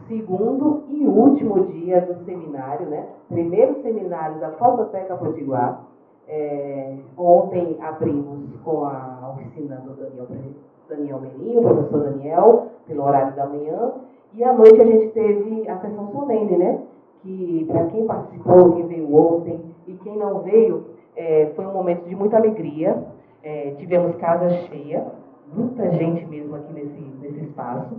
segundo e último dia do seminário, né? Primeiro seminário da Fototeca Potiguar. Ontem abrimos com a oficina do Daniel Meirinho, o professor Daniel, pelo horário da manhã, e à noite a gente teve a sessão solene, né? Que para quem participou, quem veio ontem e quem não veio, foi um momento de muita alegria. Tivemos casa cheia, muita gente mesmo aqui nesse espaço,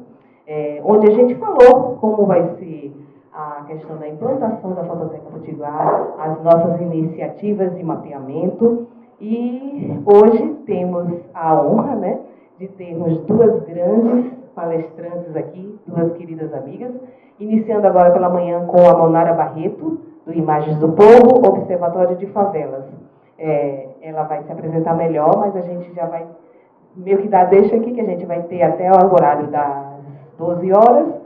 onde a gente falou como vai ser a questão da implantação da Fototeca Potiguar, as nossas iniciativas de mapeamento. E hoje temos a honra, né, de termos duas grandes palestrantes aqui, duas queridas amigas, iniciando agora pela manhã com a Monara Barreto, do Imagens do Povo, Observatório de Favelas. Ela vai se apresentar melhor, mas a gente já vai meio que dar deixa aqui, que a gente vai ter até o horário das 12 horas.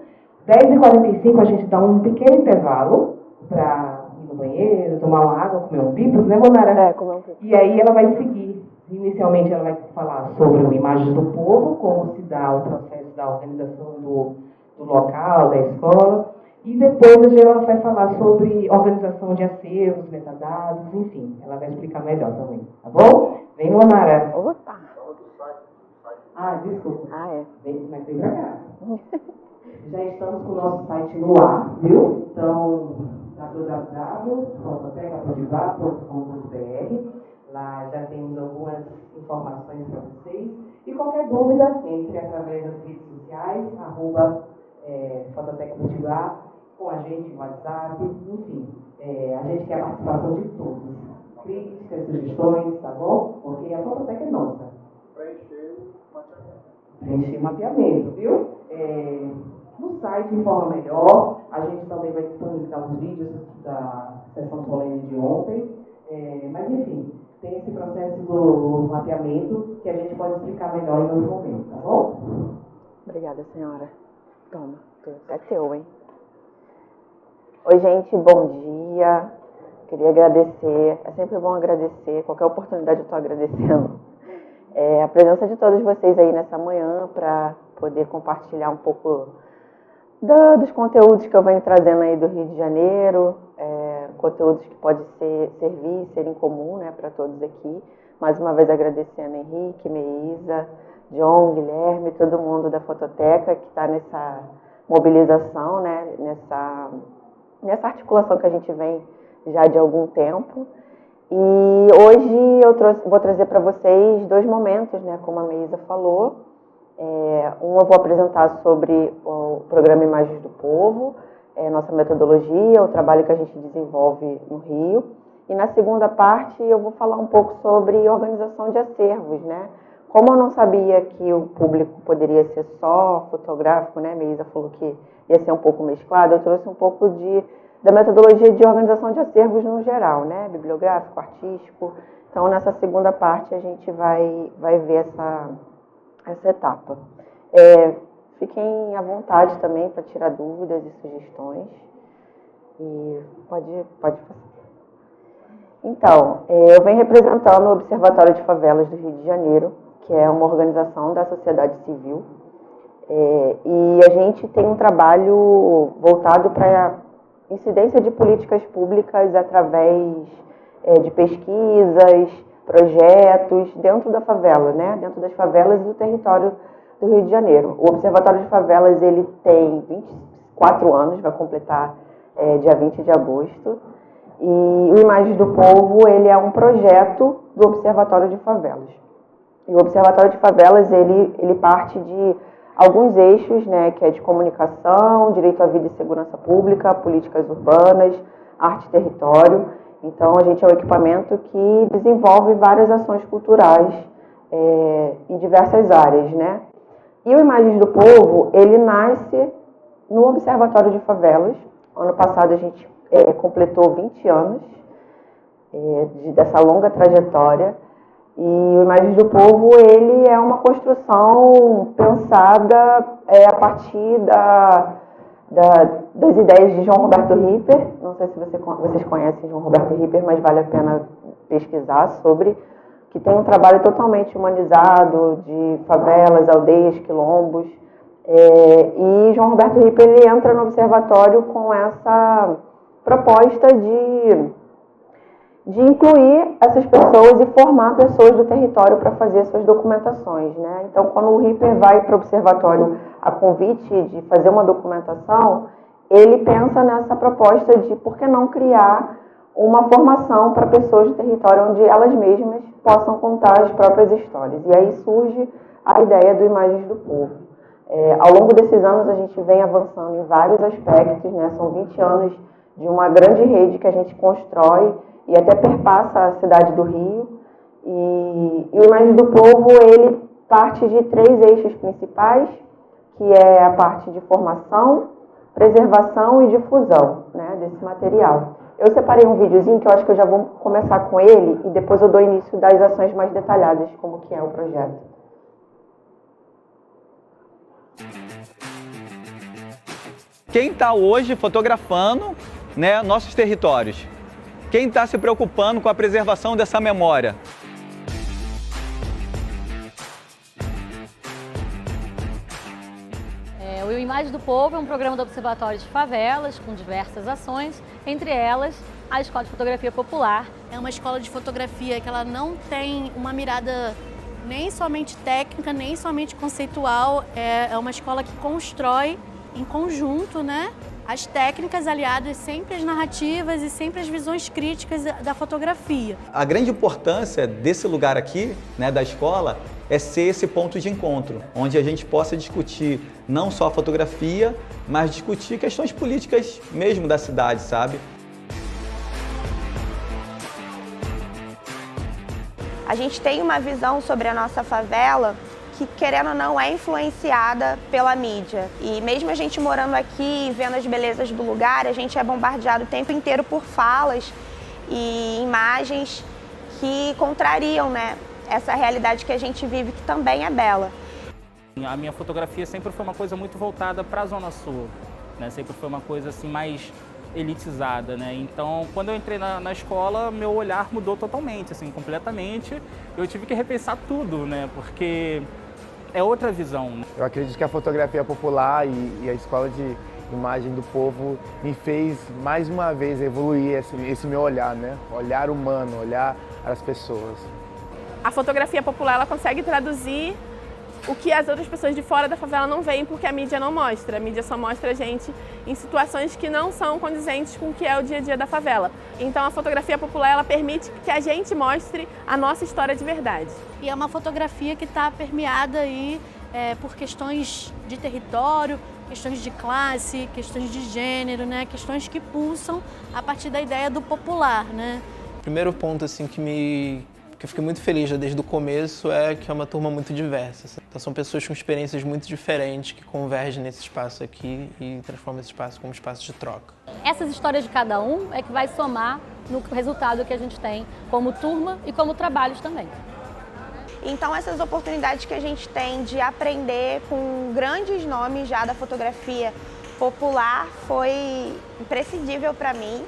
10h45 a gente dá um pequeno intervalo para ir no banheiro, tomar uma água, comer um bifes, né, Monara? Comer um bifes. E aí ela vai seguir. Inicialmente ela vai falar sobre o Imagens do Povo, como se dá o processo da organização do local, da escola. E depois ela vai falar sobre organização de acervos, metadados, enfim. Ela vai explicar melhor também, tá bom? Vem, Monara. Opa! Desculpa. Vem pra cá. Já estamos com o nosso site no ar, viu? Então, www.fototecapotiguar.com.br. Lá já temos algumas informações para vocês. E qualquer dúvida, entre através das redes sociais, Fototeca Potiguar, com a gente no WhatsApp, enfim. A gente quer a participação de todos. Críticas, sugestões, tá bom? Porque a Fototeca é nossa. Preencher o mapeamento, viu? No site informa melhor. A gente também vai disponibilizar os vídeos da sessão solene de ontem. Mas, enfim, tem esse processo do mapeamento que a gente pode explicar melhor em outro momento, tá bom? Obrigada, senhora. Toma, é teu, hein? Oi, gente, bom dia. Queria agradecer, é sempre bom agradecer, qualquer oportunidade eu estou agradecendo. A presença de todos vocês aí nessa manhã para poder compartilhar um pouco dos conteúdos que eu venho trazendo aí do Rio de Janeiro, conteúdos que podem servir e serem comum, né, para todos aqui. Mais uma vez agradecendo a Henrique, Meisa, John, Guilherme, todo mundo da Fototeca que está nessa mobilização, né, nessa articulação que a gente vem já de algum tempo. E hoje vou trazer para vocês dois momentos, né, como a Meisa falou. Eu vou apresentar sobre o programa Imagens do Povo, nossa metodologia, o trabalho que a gente desenvolve no Rio. E na segunda parte eu vou falar um pouco sobre organização de acervos, né? Como eu não sabia que o público poderia ser só fotográfico, né? A Meisa falou que ia ser um pouco mesclado, eu trouxe um pouco da metodologia de organização de acervos no geral, né? Bibliográfico, artístico. Então, nessa segunda parte, a gente vai ver essa etapa. Fiquem à vontade também para tirar dúvidas e sugestões. E pode passar. Então, eu venho representando o Observatório de Favelas do Rio de Janeiro, que é uma organização da sociedade civil. E a gente tem um trabalho voltado para incidência de políticas públicas através de pesquisas, projetos dentro da favela, né? Dentro das favelas e do território do Rio de Janeiro. O Observatório de Favelas ele tem 24 anos, vai completar dia 20 de agosto. E o Imagens do Povo ele é um projeto do Observatório de Favelas. E o Observatório de Favelas ele parte de alguns eixos, né, que é de comunicação, direito à vida e segurança pública, políticas urbanas, arte e território. Então, a gente é um equipamento que desenvolve várias ações culturais em diversas áreas, né? E o Imagens do Povo, ele nasce no Observatório de Favelas. Ano passado, a gente completou 20 anos dessa longa trajetória. E o Imagens do Povo, ele é uma construção pensada a partir das ideias de João Roberto Ripper. Não sei se vocês conhecem João Roberto Ripper, mas vale a pena pesquisar sobre, que tem um trabalho totalmente humanizado de favelas, aldeias, quilombos, E João Roberto Ripper ele entra no observatório com essa proposta de incluir essas pessoas e formar pessoas do território para fazer suas documentações, né? Então, quando o Ripper vai para o observatório a convite de fazer uma documentação, ele pensa nessa proposta de por que não criar uma formação para pessoas do território onde elas mesmas possam contar as próprias histórias. E aí surge a ideia do Imagens do Povo. Ao longo desses anos a gente vem avançando em vários aspectos, né? São 20 anos de uma grande rede que a gente constrói e até perpassa a cidade do Rio. E o Imagens do Povo, ele parte de 3 eixos principais, que é a parte de formação, preservação e difusão, né, desse material. Eu separei um videozinho que eu acho que eu já vou começar com ele e depois eu dou início das ações mais detalhadas, como que é o projeto. Quem está hoje fotografando, né, nossos territórios? Quem está se preocupando com a preservação dessa memória? O Imagens do Povo é um programa do Observatório de Favelas, com diversas ações, entre elas a Escola de Fotografia Popular. É uma escola de fotografia que ela não tem uma mirada nem somente técnica, nem somente conceitual, é uma escola que constrói em conjunto, né, as técnicas aliadas sempre às narrativas e sempre às visões críticas da fotografia. A grande importância desse lugar aqui, né, da escola, é ser esse ponto de encontro, onde a gente possa discutir não só a fotografia, mas discutir questões políticas mesmo da cidade, sabe? A gente tem uma visão sobre a nossa favela que, querendo ou não, é influenciada pela mídia. E mesmo a gente morando aqui e vendo as belezas do lugar, a gente é bombardeado o tempo inteiro por falas e imagens que contrariam, né, essa realidade que a gente vive, que também é bela. A minha fotografia sempre foi uma coisa muito voltada para a Zona Sul, né? Sempre foi uma coisa assim mais elitizada, né? Então, quando eu entrei na escola, meu olhar mudou totalmente, assim, completamente. Eu tive que repensar tudo, né? Porque é outra visão. Eu acredito que a fotografia popular e a Escola de Imagem do Povo me fez, mais uma vez, evoluir esse meu olhar, né? Olhar humano, olhar as pessoas. A fotografia popular, ela consegue traduzir o que as outras pessoas de fora da favela não veem, porque a mídia não mostra. A mídia só mostra a gente em situações que não são condizentes com o que é o dia a dia da favela. Então a fotografia popular, ela permite que a gente mostre a nossa história de verdade. E é uma fotografia que está permeada aí, por questões de território, questões de classe, questões de gênero, né? Questões que pulsam a partir da ideia do popular, né? O primeiro ponto assim, que eu fiquei muito feliz já desde o começo é que é uma turma muito diversa. Então são pessoas com experiências muito diferentes que convergem nesse espaço aqui e transformam esse espaço como um espaço de troca. Essas histórias de cada um é que vai somar no resultado que a gente tem como turma e como trabalhos também. Então essas oportunidades que a gente tem de aprender com grandes nomes já da fotografia popular foi imprescindível para mim.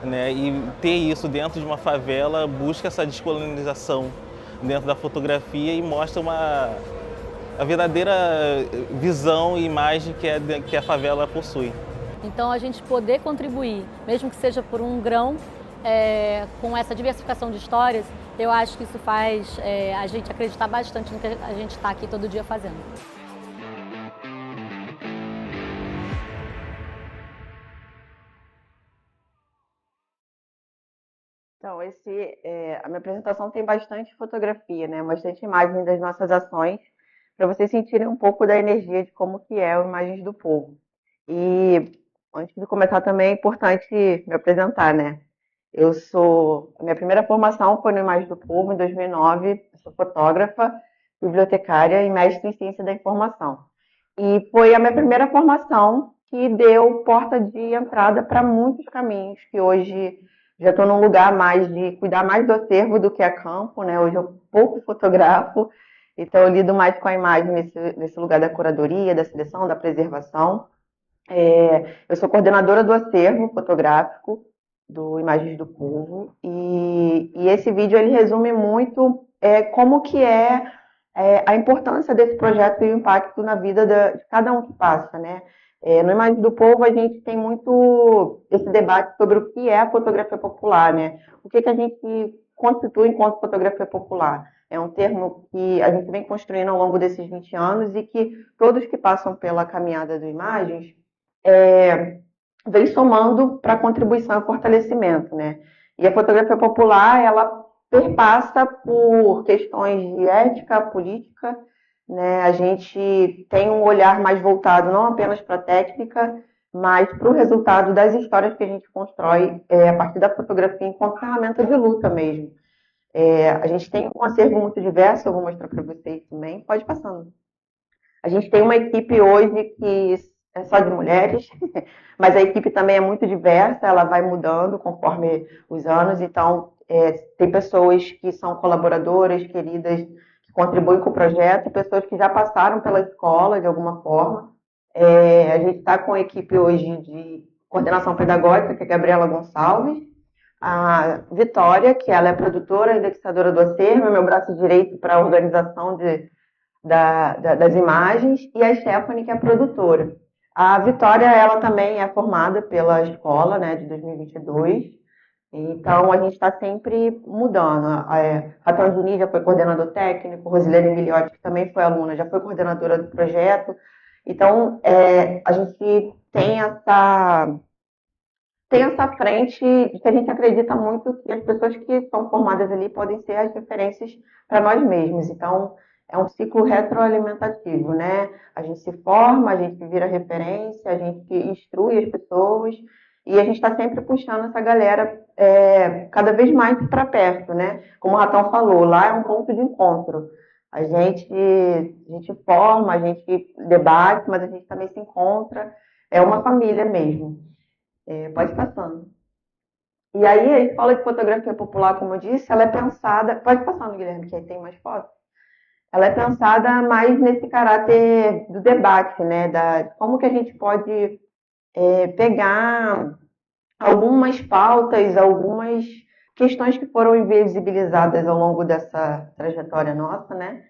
Né, e ter isso dentro de uma favela busca essa descolonização dentro da fotografia e mostra a verdadeira visão e imagem que a favela possui. Então a gente poder contribuir, mesmo que seja por um grão, com essa diversificação de histórias, eu acho que isso faz a gente acreditar bastante no que a gente está aqui todo dia fazendo. Então, a minha apresentação tem bastante fotografia, né? Bastante imagem das nossas ações, para vocês sentirem um pouco da energia de como que é o Imagens do Povo. E antes de começar também é importante me apresentar, né? A minha primeira formação foi no Imagens do Povo, em 2009. Eu sou fotógrafa, bibliotecária e mestre em ciência da informação. E foi a minha primeira formação que deu porta de entrada para muitos caminhos que hoje já estou num lugar mais de cuidar mais do acervo do que a campo, né? Hoje eu pouco fotografo, então eu lido mais com a imagem nesse lugar da curadoria, da seleção, da preservação. Eu sou coordenadora do acervo fotográfico do Imagens do Povo e esse vídeo ele resume muito como que é a importância desse projeto e o impacto na vida de cada um que passa, né? No Imagem do Povo, a gente tem muito esse debate sobre o que é a fotografia popular, né? O que a gente constitui enquanto fotografia popular. É um termo que a gente vem construindo ao longo desses 20 anos e que todos que passam pela caminhada do Imagens vem somando para a contribuição e fortalecimento, né? E a fotografia popular, ela perpassa por questões de ética, política, né? A gente tem um olhar mais voltado não apenas para a técnica, mas para o resultado das histórias que a gente constrói a partir da fotografia enquanto ferramenta de luta mesmo. A gente tem um acervo muito diverso, eu vou mostrar para vocês também. Pode ir passando. A gente tem uma equipe hoje que é só de mulheres, mas a equipe também é muito diversa, ela vai mudando conforme os anos, então tem pessoas que são colaboradoras, queridas, que contribuem com o projeto, pessoas que já passaram pela escola de alguma forma. A gente está com a equipe hoje de coordenação pedagógica, que é a Gabriela Gonçalves, a Vitória, que ela é produtora e indexadora do acervo, é meu braço direito para a organização das imagens, e a Stephanie, que é a produtora. A Vitória, ela também é formada pela escola, né, de 2022, então a gente está sempre mudando. A Tanzuni já foi coordenador técnico, Rosilene Miliotti, que também foi aluna, já foi coordenadora do projeto. Então, a gente tem essa frente de que a gente acredita muito que as pessoas que são formadas ali podem ser as referências para nós mesmos. Então, é um ciclo retroalimentativo, né? A gente se forma, a gente vira referência, a gente instrui as pessoas e a gente está sempre puxando essa galera cada vez mais para perto, né? Como o Ratão falou, lá é um ponto de encontro. A gente forma, a gente debate, mas a gente também se encontra. É uma família mesmo. Pode ir passando. E aí, a escola de fotografia popular, como eu disse, ela é pensada... Pode passar, Guilherme, que aí tem mais fotos. Ela é pensada mais nesse caráter do debate, né? Como que a gente pode pegar algumas pautas, algumas questões que foram invisibilizadas ao longo dessa trajetória nossa, né?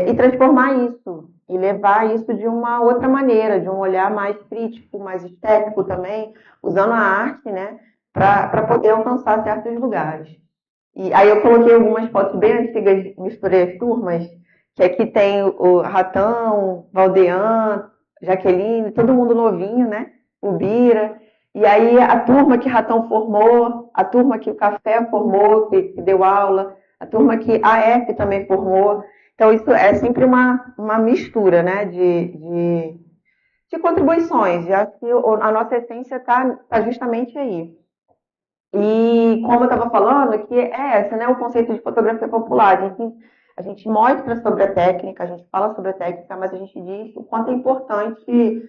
E transformar isso, e levar isso de uma outra maneira, de um olhar mais crítico, mais estético também, usando a arte, né, para poder alcançar certos lugares. E aí eu coloquei algumas fotos bem antigas, misturei as turmas, que aqui tem o Ratão, Valdean, Jaqueline, todo mundo novinho, né, o Bira. E aí a turma que Ratão formou, a turma que o Café formou, que deu aula, a turma que a F também formou. Então, isso é sempre uma mistura, né, de contribuições. E acho que a nossa essência está justamente aí. E como eu estava falando, que essa, né, o conceito de fotografia popular. A gente mostra sobre a técnica, a gente fala sobre a técnica, mas a gente diz o quanto é importante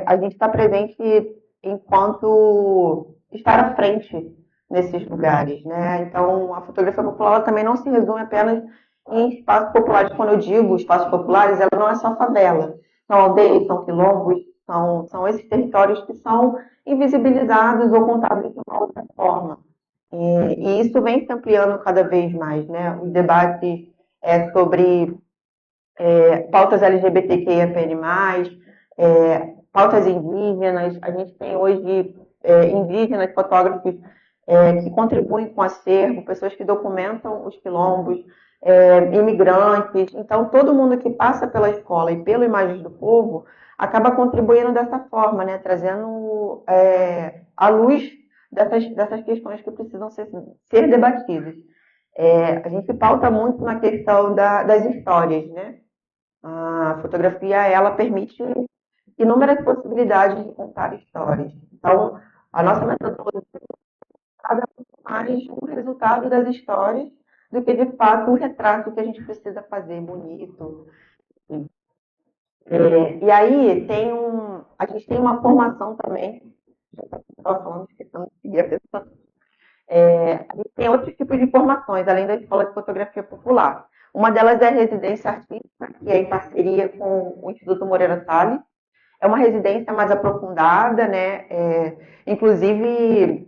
a gente estar presente enquanto estar à frente nesses lugares, né? Então, a fotografia popular ela também não se resume apenas em espaços populares. Quando eu digo espaços populares, ela não é só favela. São aldeias, são quilombos, são esses territórios que são invisibilizados ou contados de uma outra forma. E isso vem se ampliando cada vez mais, né? Os debates sobre pautas LGBTQIAPN+, pautas indígenas. A gente tem hoje indígenas, fotógrafos que contribuem com o acervo, pessoas que documentam os quilombos, imigrantes. Então, todo mundo que passa pela escola e pelo Imagens do Povo acaba contribuindo dessa forma, né? Trazendo à luz dessas questões que precisam ser debatidas. A gente pauta muito na questão das histórias, né? A fotografia, ela permite inúmeras possibilidades de contar histórias. Então, a nossa metodologia é cada vez mais um resultado das histórias do que, de fato, o retrato que a gente precisa fazer bonito. E aí, a gente tem uma formação também, já estava falando, esquecendo de seguir a pessoa. A gente tem outros tipos de formações, além da Escola de Fotografia Popular. Uma delas é a residência artística, que é em parceria com o Instituto Moreira Salles. É uma residência mais aprofundada, né? Inclusive,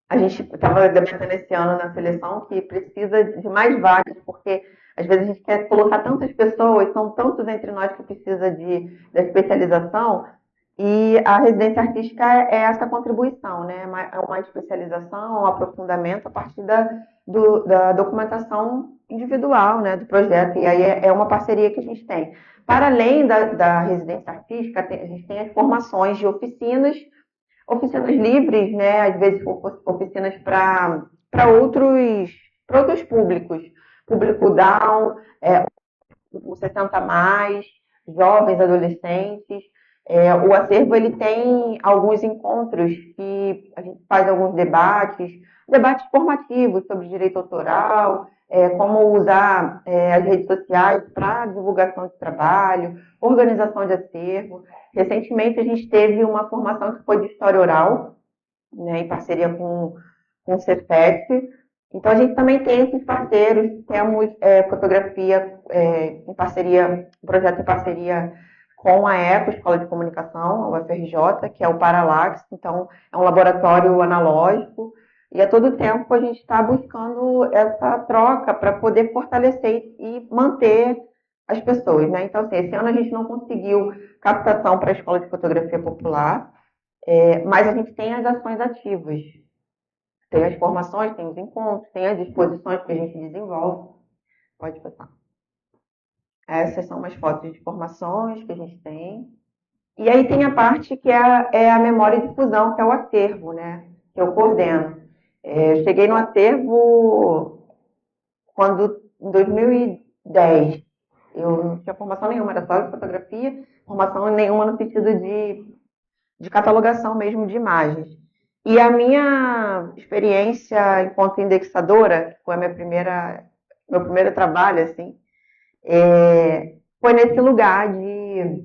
a gente estava debatendo esse ano na seleção que precisa de mais vagas, porque Às vezes a gente quer colocar tantas pessoas, são tantos entre nós que precisa da especialização, e a residência artística é essa contribuição, né? É uma especialização, um aprofundamento a partir da documentação individual, né, do projeto. E aí é uma parceria que a gente tem. Para além da residência artística, a gente tem as formações de oficinas livres, né? Às vezes oficinas para outros públicos, público Down, o 60+, jovens, adolescentes. O acervo ele tem alguns encontros que a gente faz alguns debates formativos sobre direito autoral, como usar as redes sociais para divulgação de trabalho, organização de acervo. Recentemente a gente teve uma formação que foi de história oral, né, em parceria com o Cefet. Então a gente também tem esses parceiros, temos fotografia em parceria, um projeto em parceria com a ECO, Escola de Comunicação, a UFRJ, que é o Paralax. Então é um laboratório analógico, e a todo tempo a gente está buscando essa troca para poder fortalecer e manter as pessoas, né? Então, assim, esse ano a gente não conseguiu captação para a Escola de Fotografia Popular, mas a gente tem as ações ativas. Tem as formações, tem os encontros, tem as exposições que a gente desenvolve. Pode passar. Essas são umas fotos de formações que a gente tem. E aí tem a parte que é a memória e difusão, que é o acervo, né? Que eu coordeno. Eu cheguei no acervo em 2010. Eu não tinha formação nenhuma, era só de fotografia, formação nenhuma no sentido de catalogação mesmo de imagens. E a minha experiência enquanto indexadora, que foi meu primeiro trabalho, assim, foi nesse lugar de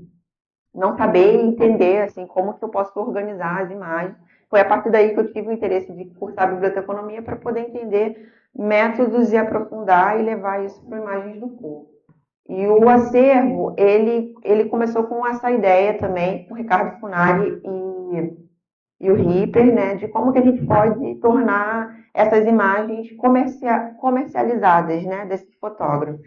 não saber entender assim, como que eu posso organizar as imagens. Foi a partir daí que eu tive o interesse de cursar biblioteconomia para poder entender métodos e aprofundar e levar isso para imagens do corpo. E o acervo, ele começou com essa ideia também, com o Ricardo Funari e o Ripper, né, de como que a gente pode tornar essas imagens comercializadas, né, desses fotógrafos.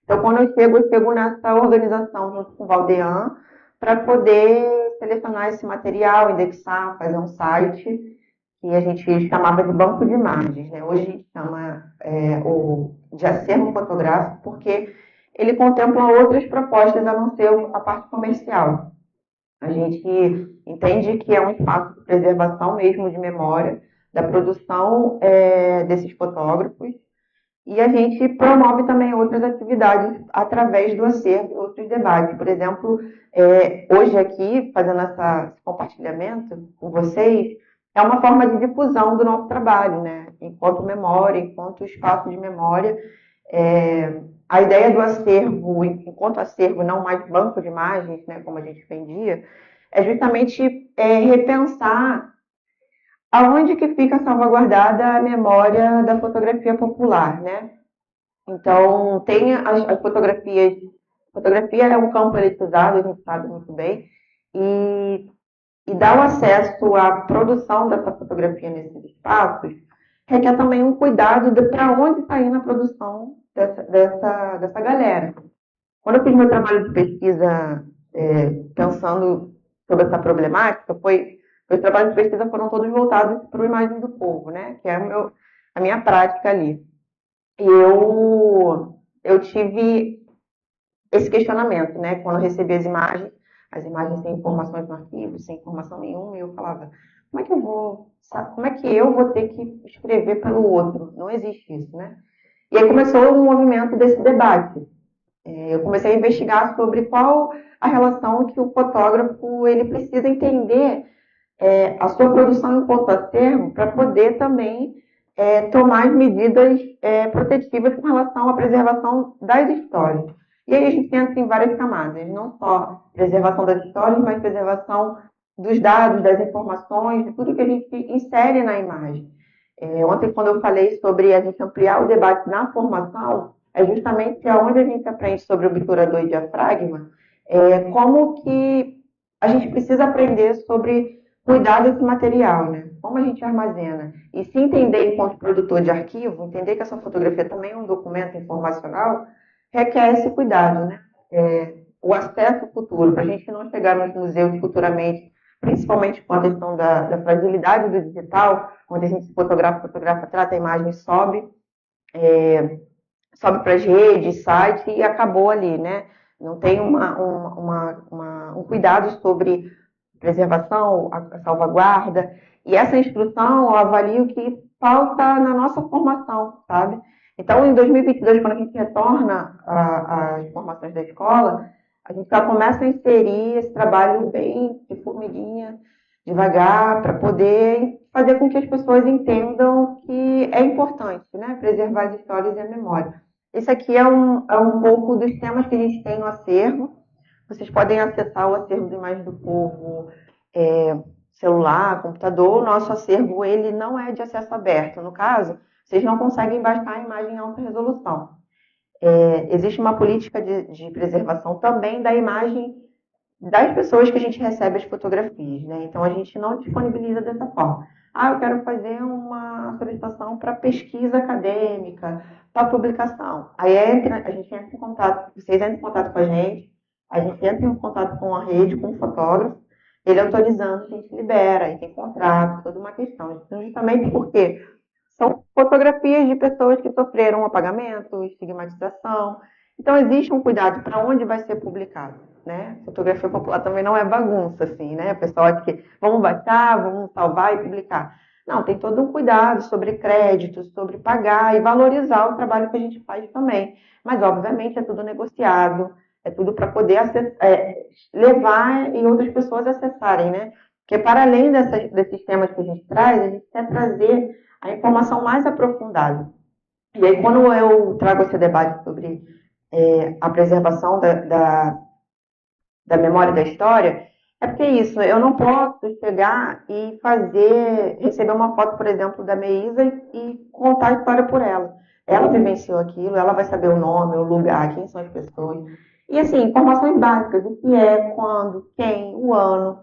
Então, quando eu chego nessa organização junto com o Valdean, para poder selecionar esse material, indexar, fazer um site que a gente chamava de banco de imagens, né? Hoje a gente chama de acervo fotográfico, porque ele contempla outras propostas a não ser a parte comercial. A gente entende que é um espaço de preservação mesmo de memória, da produção desses fotógrafos, e a gente promove também outras atividades através do acervo, outros debates. Por exemplo, hoje aqui, fazendo esse compartilhamento com vocês, é uma forma de difusão do nosso trabalho, né? Enquanto memória, enquanto espaço de memória. A ideia do acervo, enquanto acervo, não mais banco de imagens, né, como a gente vendia, é justamente repensar aonde que fica salvaguardada a memória da fotografia popular, né? Então, tem as fotografias. Fotografia é um campo elitizado, a gente sabe muito bem, e dar o acesso à produção dessa fotografia nesses espaços requer também um cuidado para onde está indo a produção dessa galera. Quando eu fiz meu trabalho de pesquisa pensando sobre essa problemática, meus trabalhos de pesquisa foram todos voltados para a imagem do povo, né? Que é a minha prática ali. E eu tive esse questionamento, né? Quando eu recebi as imagens sem informações no arquivo, sem informação nenhuma, e eu falava, como é que eu vou ter que escrever pelo outro? Não existe isso, né? E aí começou um movimento desse debate. Eu comecei a investigar sobre qual a relação que o fotógrafo ele precisa entender a sua produção enquanto acervo para poder também tomar as medidas protetivas com relação à preservação das histórias. E aí a gente tem assim, várias camadas, não só preservação das histórias, mas preservação dos dados, das informações, de tudo que a gente insere na imagem. Ontem, quando eu falei sobre a gente ampliar o debate na formação, é justamente onde a gente aprende sobre obturador e diafragma, como que a gente precisa aprender sobre cuidar desse material, né? Como a gente armazena. E se entender enquanto produtor de arquivo, entender que essa fotografia também é um documento informacional, requer esse cuidado, né? O acesso futuro, para a gente não chegar nos museus futuramente, principalmente com a questão da fragilidade do digital, onde a gente fotografa, trata a imagem, sobe para as redes, site e acabou ali, né? Não tem um cuidado sobre preservação, a salvaguarda, e essa instrução eu avalio que falta na nossa formação, sabe? Então, em 2022, quando a gente retorna às formações da escola, a gente já começa a inserir esse trabalho bem de formiguinha, devagar, para poder fazer com que as pessoas entendam que é importante, né? Preservar as histórias e a memória. Esse aqui é um pouco dos temas que a gente tem no acervo. Vocês podem acessar o acervo de Imagens do Povo, celular, computador. O nosso acervo ele não é de acesso aberto. No caso, vocês não conseguem baixar a imagem em alta resolução. Existe uma política de preservação também da imagem das pessoas que a gente recebe as fotografias, né? Então, a gente não disponibiliza dessa forma. Eu quero fazer uma solicitação para pesquisa acadêmica, para publicação. Aí a gente entra em contato, vocês entram em contato com a gente entra em contato com a rede, com o fotógrafo, ele autorizando, a gente libera, aí tem contrato, toda uma questão. Então, justamente porque são fotografias de pessoas que sofreram apagamento, estigmatização. Então, existe um cuidado para onde vai ser publicado, né? Fotografia popular também não é bagunça, assim, né? O pessoal acha que vamos baixar, vamos salvar e publicar. Não, tem todo um cuidado sobre crédito, sobre pagar e valorizar o trabalho que a gente faz também. Mas, obviamente, é tudo negociado, é tudo para poder levar e outras pessoas acessarem, né? Porque, para além desses temas que a gente traz, a gente quer trazer a informação mais aprofundada. E aí, quando eu trago esse debate sobre a preservação da memória da história, é porque isso, eu não posso chegar e receber uma foto, por exemplo, da Meísa e contar a história por ela. Ela vivenciou aquilo, ela vai saber o nome, o lugar, quem são as pessoas. E assim, informações básicas, o que é, quando, quem, o ano,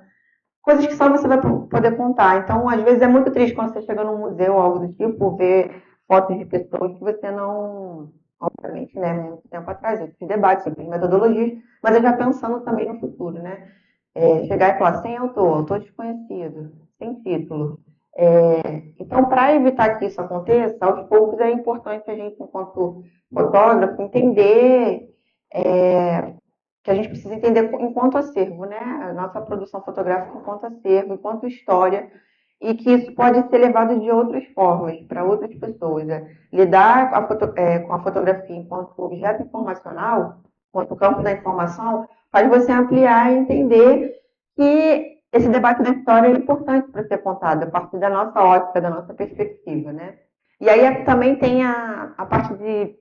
coisas que só você vai poder contar. Então, às vezes é muito triste quando você chega num museu ou algo do tipo, ver fotos de pessoas que você não, obviamente, né, muito tempo atrás, outros debates, outras metodologias, mas eu já pensando também no futuro, né? Chegar e falar sem autor desconhecido, sem título. Então, para evitar que isso aconteça, aos poucos é importante a gente, enquanto fotógrafo, entender que a gente precisa entender enquanto acervo, né? A nossa produção fotográfica enquanto acervo, enquanto história, e que isso pode ser levado de outras formas, para outras pessoas. Lidar com a fotografia enquanto objeto informacional, enquanto campo da informação, faz você ampliar e entender que esse debate da história é importante para ser contado, a partir da nossa ótica, da nossa perspectiva, né? E aí também tem a parte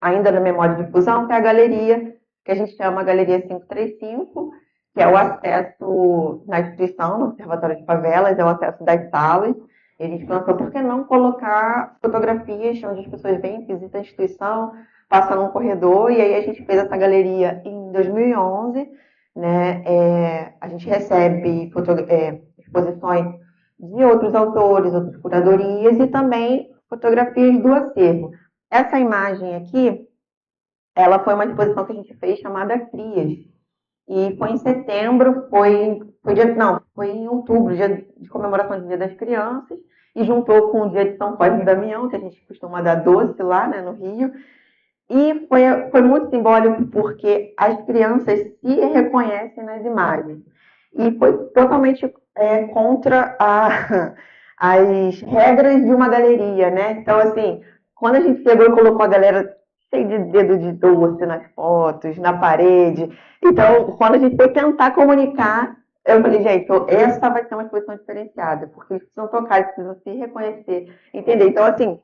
ainda da memória de difusão, que é a galeria, que a gente chama Galeria 535, que é o acesso na instituição, no Observatório de Favelas, é o acesso das salas. E a gente pensou, por que não colocar fotografias onde as pessoas vêm, visitam a instituição, passam num corredor, e aí a gente fez essa galeria em 2011, né? A gente recebe exposições de outros autores, outras curadorias, e também fotografias do acervo. Essa imagem aqui, ela foi uma exposição que a gente fez chamada Crias. E foi em setembro, foi em outubro, dia de comemoração do Dia das Crianças, e juntou com o dia de São Cosme e Damião, que a gente costuma dar doce lá, né, no Rio. E foi muito simbólico porque as crianças se reconhecem nas imagens. E foi totalmente contra as regras de uma galeria, né? Então, assim, quando a gente chegou e colocou a galera cheio de dedo de doce nas fotos, na parede. Então, quando a gente foi tentar comunicar, eu falei, gente, essa vai ser uma exposição diferenciada, porque eles precisam tocar, eles precisam se reconhecer, entender. Então, assim,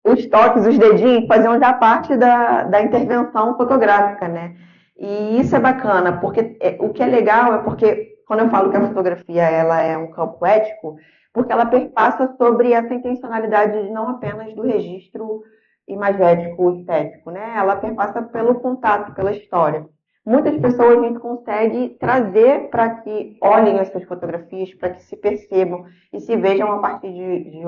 os toques, os dedinhos faziam já parte da intervenção fotográfica, né? E isso é bacana, porque o que é legal é porque, quando eu falo que a fotografia ela é um campo ético, porque ela perpassa sobre essa intencionalidade não apenas do registro imagético, estético, né? Ela perpassa pelo contato, pela história. Muitas pessoas a gente consegue trazer para que olhem essas fotografias, para que se percebam e se vejam a partir de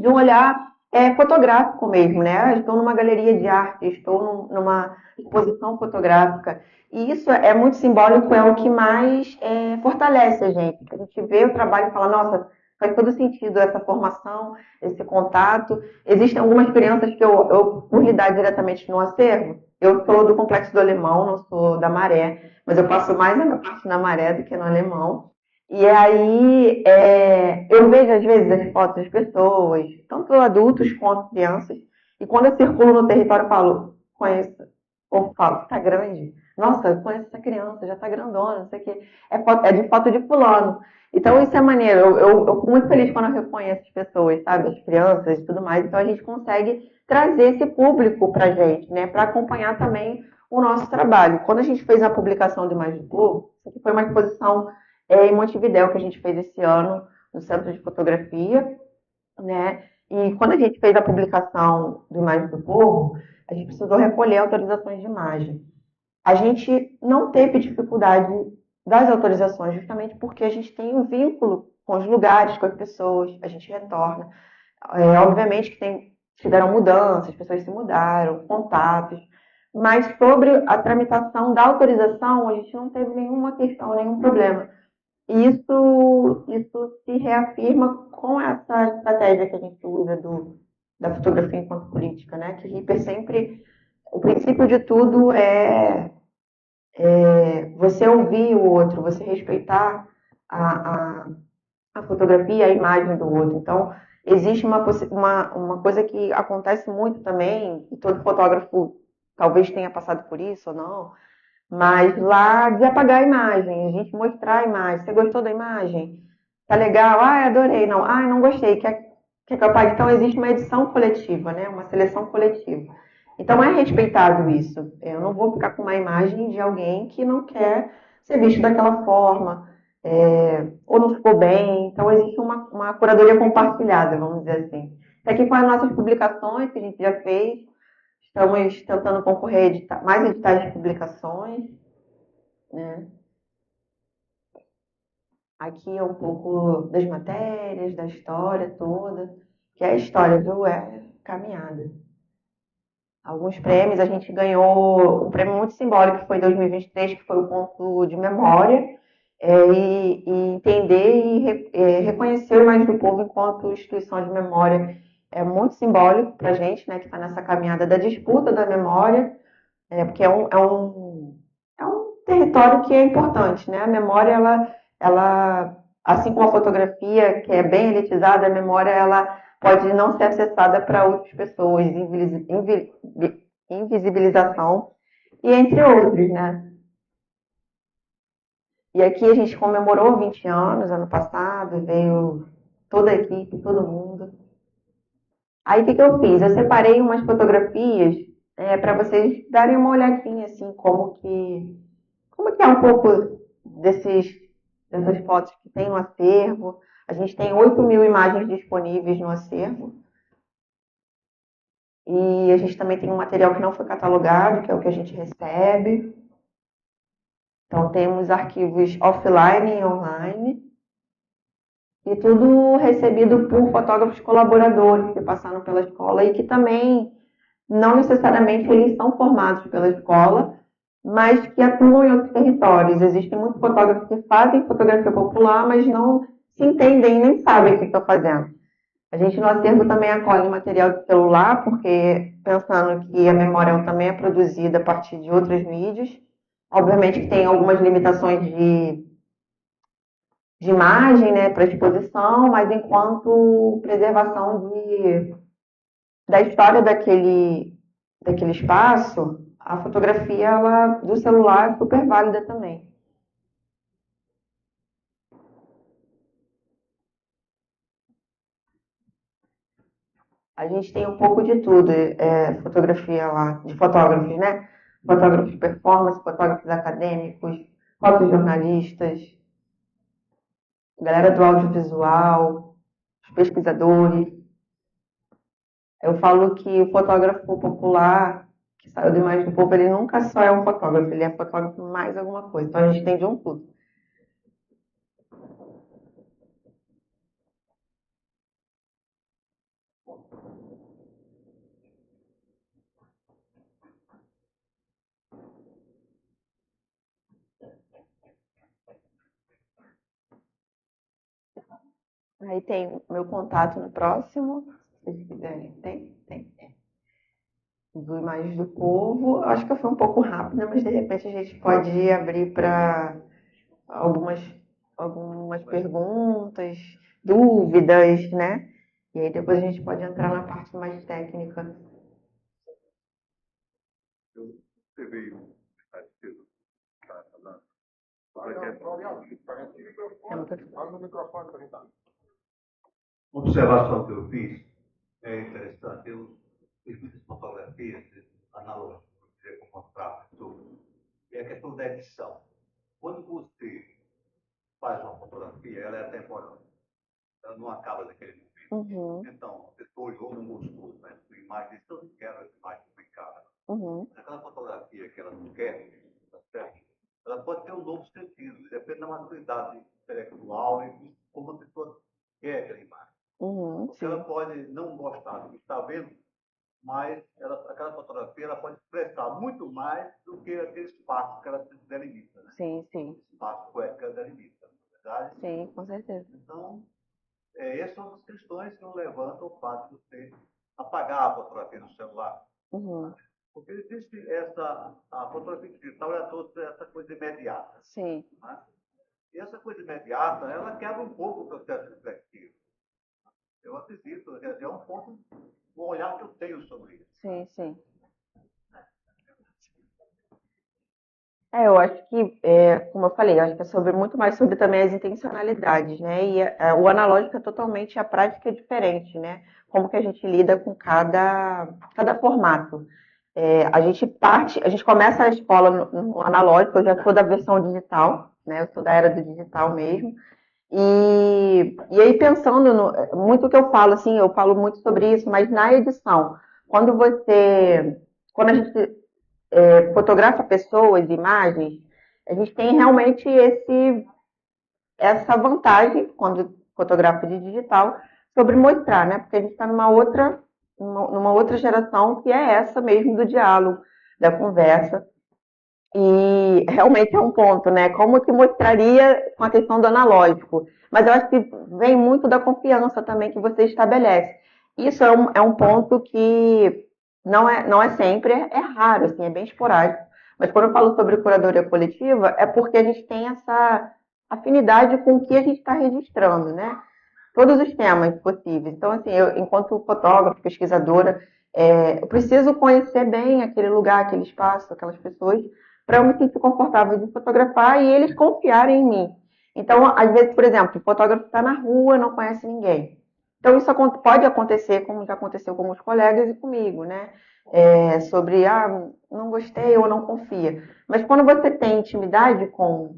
um olhar fotográfico mesmo, né? Estou numa galeria de arte, estou numa exposição fotográfica. E isso é muito simbólico, é o que mais fortalece a gente. A gente vê o trabalho e fala, nossa, faz todo sentido essa formação, esse contato. Existem algumas crianças que por lidar diretamente no acervo, eu sou do Complexo do Alemão, não sou da Maré, mas eu passo mais a minha parte na Maré do que no Alemão. E aí eu vejo às vezes as fotos das pessoas, tanto adultos quanto crianças, e quando eu circulo no território eu falo, conheço, ou falo, tá grande, nossa, eu conheço essa criança, já tá grandona, não sei o quê, é de foto de fulano. Então isso é maneiro, eu fico muito feliz quando eu reconheço as pessoas, sabe, as crianças e tudo mais, então a gente consegue trazer esse público pra gente, né, para acompanhar também o nosso trabalho. Quando a gente fez a publicação do Imagem do Povo, isso aqui foi uma exposição em Montevidéu que a gente fez esse ano no Centro de Fotografia, né? E quando a gente fez a publicação do Imagem do Povo, a gente precisou recolher autorizações de imagem. A gente não teve dificuldade das autorizações, justamente porque a gente tem um vínculo com os lugares, com as pessoas, a gente retorna. Obviamente que tiveram mudanças, as pessoas se mudaram, contatos, mas sobre a tramitação da autorização, a gente não teve nenhuma questão, nenhum problema. E isso se reafirma com essa estratégia que a gente usa da fotografia enquanto política, né? Que Ripper sempre, o princípio de tudo é você ouvir o outro, você respeitar a fotografia, a imagem do outro. Então, existe uma coisa que acontece muito também, e todo fotógrafo talvez tenha passado por isso ou não, mas lá de apagar a imagem, a gente mostrar a imagem. Você gostou da imagem? Tá legal? Ah, adorei. Não, ah, não gostei. Quer que eu apague? Então existe uma edição coletiva, né? Uma seleção coletiva. Então é respeitado isso. Eu não vou ficar com uma imagem de alguém que não quer ser visto daquela forma, ou não ficou bem. Então existe uma curadoria compartilhada, vamos dizer assim. Isso aqui foram as nossas publicações que a gente já fez. Estamos tentando concorrer a mais editais de publicações, né? Aqui é um pouco das matérias, da história toda, que é a história, viu? É caminhada. Alguns prêmios, a gente ganhou um prêmio muito simbólico, que foi em 2023, que foi o ponto de memória, e entender e reconhecer o Imagem do Povo enquanto instituição de memória é muito simbólico para a gente, né, que está nessa caminhada da disputa da memória, porque é um território que é importante, né? A memória, ela, assim como a fotografia, que é bem elitizada, a memória ela pode não ser acessada para outras pessoas, invisibilização, e entre outros, né? E aqui a gente comemorou 20 anos, ano passado, veio toda a equipe, todo mundo. Aí o que eu fiz? Eu separei umas fotografias para vocês darem uma olhadinha, assim, como que é um pouco dessas fotos que tem no acervo. A gente tem 8.000 imagens disponíveis no acervo. E a gente também tem um material que não foi catalogado, que é o que a gente recebe. Então temos arquivos offline e online. E tudo recebido por fotógrafos colaboradores que passaram pela escola e que também, não necessariamente, eles são formados pela escola, mas que atuam em outros territórios. Existem muitos fotógrafos que fazem fotografia popular, mas não se entendem e nem sabem o que estão fazendo. A gente no acervo também acolhe material de celular, porque pensando que a memória também é produzida a partir de outras mídias. Obviamente que tem algumas limitações de imagem, né, para exposição, mas enquanto preservação da história daquele espaço, a fotografia do celular é super válida também. A gente tem um pouco de tudo, fotografia lá, de fotógrafos, né? Fotógrafos de performance, fotógrafos acadêmicos, fotojornalistas, galera do audiovisual, os pesquisadores. Eu falo que o fotógrafo popular, que saiu do Imagem do Povo, ele nunca só é um fotógrafo, ele é fotógrafo mais alguma coisa. Então a gente tem de um tudo. Aí tem o meu contato no próximo, se vocês quiserem. Tem? Do Imagens do Povo. Acho que eu fui um pouco rápida, mas de repente a gente pode abrir para algumas perguntas, dúvidas, né? E aí depois a gente pode entrar na parte mais técnica. Você veio cedo, tá falando? Observação que eu fiz é interessante. Eu fiz muitas fotografias analógicas para mostrar a pessoa. E a questão da edição. Quando você faz uma fotografia, ela é temporal. Ela não acaba daquele momento. Uhum. Então, a pessoa olhou, não gostou, né? A imagem, se eu não quero essa imagem publicada. Uhum. Aquela fotografia que ela não quer, tá certo? Ela pode ter um novo sentido, depende da maturidade intelectual e como a pessoa quer aquela imagem. Uhum, porque ela pode não gostar do que está vendo, mas aquela fotografia ela pode expressar muito mais do que aquele espaço que ela se delimita. Né? Sim. O espaço poético que ela delimita, na verdade. Sim, com certeza. Então, essas são as questões que eu levanto o fato de você apagar a fotografia no celular. Uhum. Porque existe a fotografia digital, ela trouxe essa coisa imediata. Sim. Né? E essa coisa imediata, ela quebra um pouco o processo reflexivo. Eu acredito, é um ponto, um olhar que eu tenho sobre isso. Sim. Eu acho que, como eu falei, eu acho que é muito mais sobre também as intencionalidades, né? E o analógico é totalmente, a prática é diferente, né? Como que a gente lida com cada formato. A gente começa a escola no analógico, eu já sou da versão digital, né? Eu sou da era do digital mesmo. E aí pensando muito que eu falo muito sobre isso, mas na edição, quando a gente fotografa pessoas, imagens, a gente tem realmente essa vantagem, quando fotografa de digital, sobre mostrar, né? Porque a gente está numa outra geração que é essa mesmo do diálogo, da conversa. E realmente é um ponto, né? Como que mostraria com a questão do analógico? Mas eu acho que vem muito da confiança também que você estabelece. Isso é um ponto que não é sempre, é raro, assim, é bem esporádico. Mas quando eu falo sobre curadoria coletiva, é porque a gente tem essa afinidade com o que a gente está registrando, né? Todos os temas possíveis. Então, assim, eu, enquanto fotógrafa, pesquisadora, eu preciso conhecer bem aquele lugar, aquele espaço, aquelas pessoas, para eu me sentir confortável de fotografar e eles confiarem em mim. Então, às vezes, por exemplo, o fotógrafo está na rua, não conhece ninguém. Então, isso pode acontecer, como já aconteceu com os colegas e comigo, né? Sobre, não gostei ou não confia. Mas quando você tem intimidade com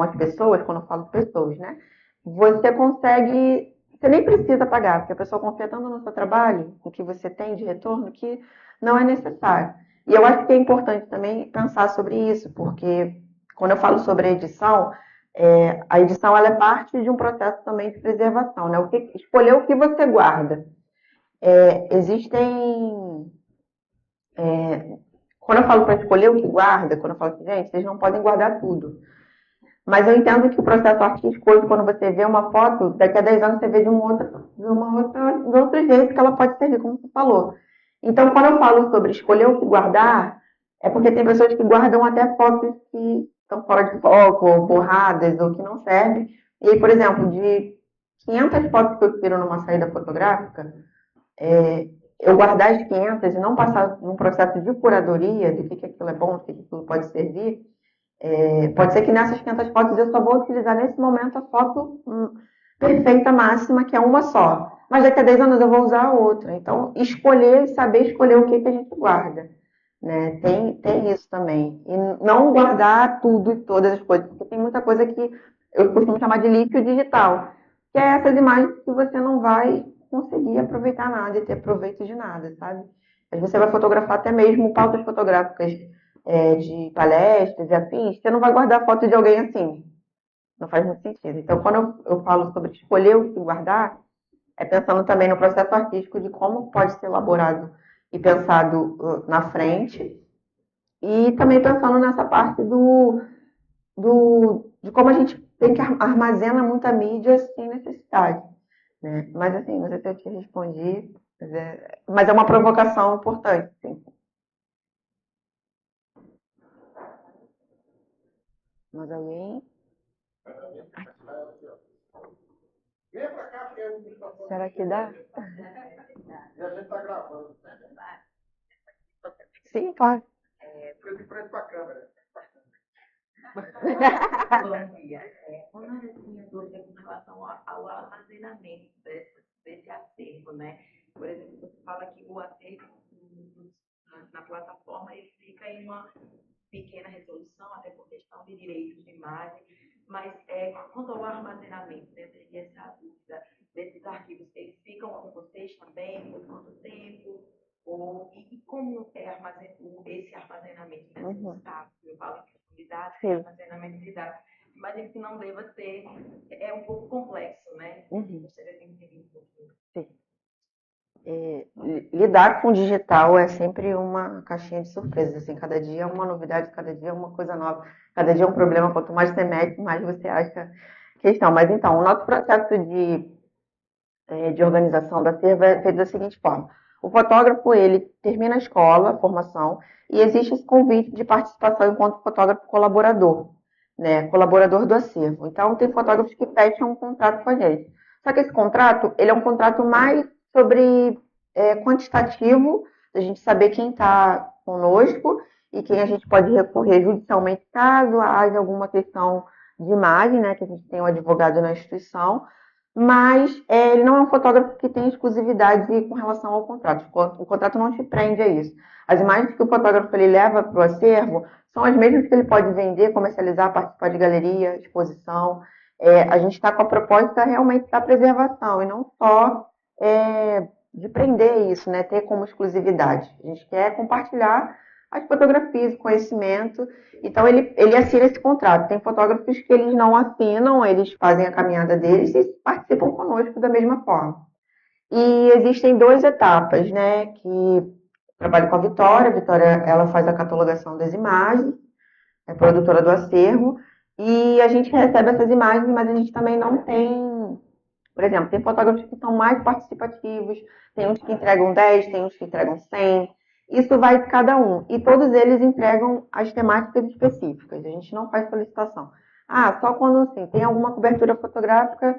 as pessoas, quando eu falo pessoas, né? Você nem precisa pagar, porque a pessoa confia tanto no seu trabalho, no que você tem de retorno, que não é necessário. E eu acho que é importante também pensar sobre isso, porque quando eu falo sobre a edição ela é parte de um processo também de preservação, né? Escolher o que você guarda. Quando eu falo para escolher o que guarda, quando eu falo assim, gente, vocês não podem guardar tudo. Mas eu entendo que o processo artístico, hoje, quando você vê uma foto, daqui a 10 anos você vê de outro jeito que ela pode servir, como você falou. Então, quando eu falo sobre escolher o que guardar, é porque tem pessoas que guardam até fotos que estão fora de foco, ou borradas, ou que não servem. E aí, por exemplo, de 500 fotos que eu tiro numa saída fotográfica, eu guardar as 500 e não passar num processo de curadoria do que aquilo é bom, do que aquilo pode servir, pode ser que nessas 500 fotos eu só vou utilizar nesse momento a foto perfeita, máxima, que é uma só. Mas daqui a 10 anos eu vou usar a outra. Então, saber escolher o que a gente guarda. Né? Tem isso também. E não guardar tudo e todas as coisas, porque tem muita coisa que eu costumo chamar de lixo digital, que é essas imagens que você não vai conseguir aproveitar nada e ter proveito de nada, sabe? Às vezes você vai fotografar até mesmo pautas fotográficas de palestras e afins, você não vai guardar foto de alguém assim. Não faz muito sentido. Então, quando eu falo sobre escolher o que guardar, é pensando também no processo artístico de como pode ser elaborado e pensado na frente, e também pensando nessa parte de como a gente tem que armazena muita mídia sem necessidade, né? Mas assim, não sei se eu te respondi, mas é uma provocação importante, sim. Mais alguém? Será que dá? E a gente tá gravando. Sim, claro. Fica de frente pra câmera. Bom dia. Uma das minhas dúvidas é com relação ao armazenamento desse acervo, né? Por exemplo, você fala que o acervo na plataforma ele fica em uma pequena resolução, até por questão de direitos de imagem, mas quanto ao armazenamento, né, teria essa dúvida desses arquivos, eles ficam com vocês também, por quanto tempo? E como é esse armazenamento, né? Uhum. Eu falo em profundidade, Sim. armazenamento de dados. Imagino que não deva ser, um pouco complexo, né? Uhum. Gostaria de entender um pouquinho. Sim. Lidar com o digital é sempre uma caixinha de surpresas, assim, cada dia é uma novidade, cada dia é uma coisa nova, cada dia é um problema, quanto mais você mete, mais você acha questão. Mas então, o nosso processo de organização da acervo é feito da seguinte forma: o fotógrafo, ele termina a escola, a formação, e existe esse convite de participação enquanto fotógrafo colaborador, né, colaborador do acervo. Então, tem fotógrafos que fecham um contrato com a gente. Só que esse contrato, ele é um contrato mais sobre quantitativo, a gente saber quem está conosco e quem a gente pode recorrer judicialmente caso haja alguma questão de imagem, né, que a gente tem um advogado na instituição, mas ele não é um fotógrafo que tem exclusividade com relação ao contrato. O contrato não te prende a isso. As imagens que o fotógrafo ele leva para o acervo são as mesmas que ele pode vender, comercializar, participar de galeria, exposição. A gente está com a proposta realmente da preservação e não só de prender isso, né, ter como exclusividade. A gente quer compartilhar as fotografias, o conhecimento. Então, ele assina esse contrato. Tem fotógrafos que eles não assinam, eles fazem a caminhada deles e participam conosco da mesma forma. E existem 2 etapas, né, que trabalho com a Vitória. A Vitória, ela faz a catalogação das imagens, é produtora do acervo, e a gente recebe essas imagens, mas a gente também não tem... Por exemplo, tem fotógrafos que são mais participativos, tem uns que entregam 10, tem uns que entregam 100. Isso vai de cada um. E todos eles entregam as temáticas específicas. A gente não faz solicitação. Só quando assim, tem alguma cobertura fotográfica,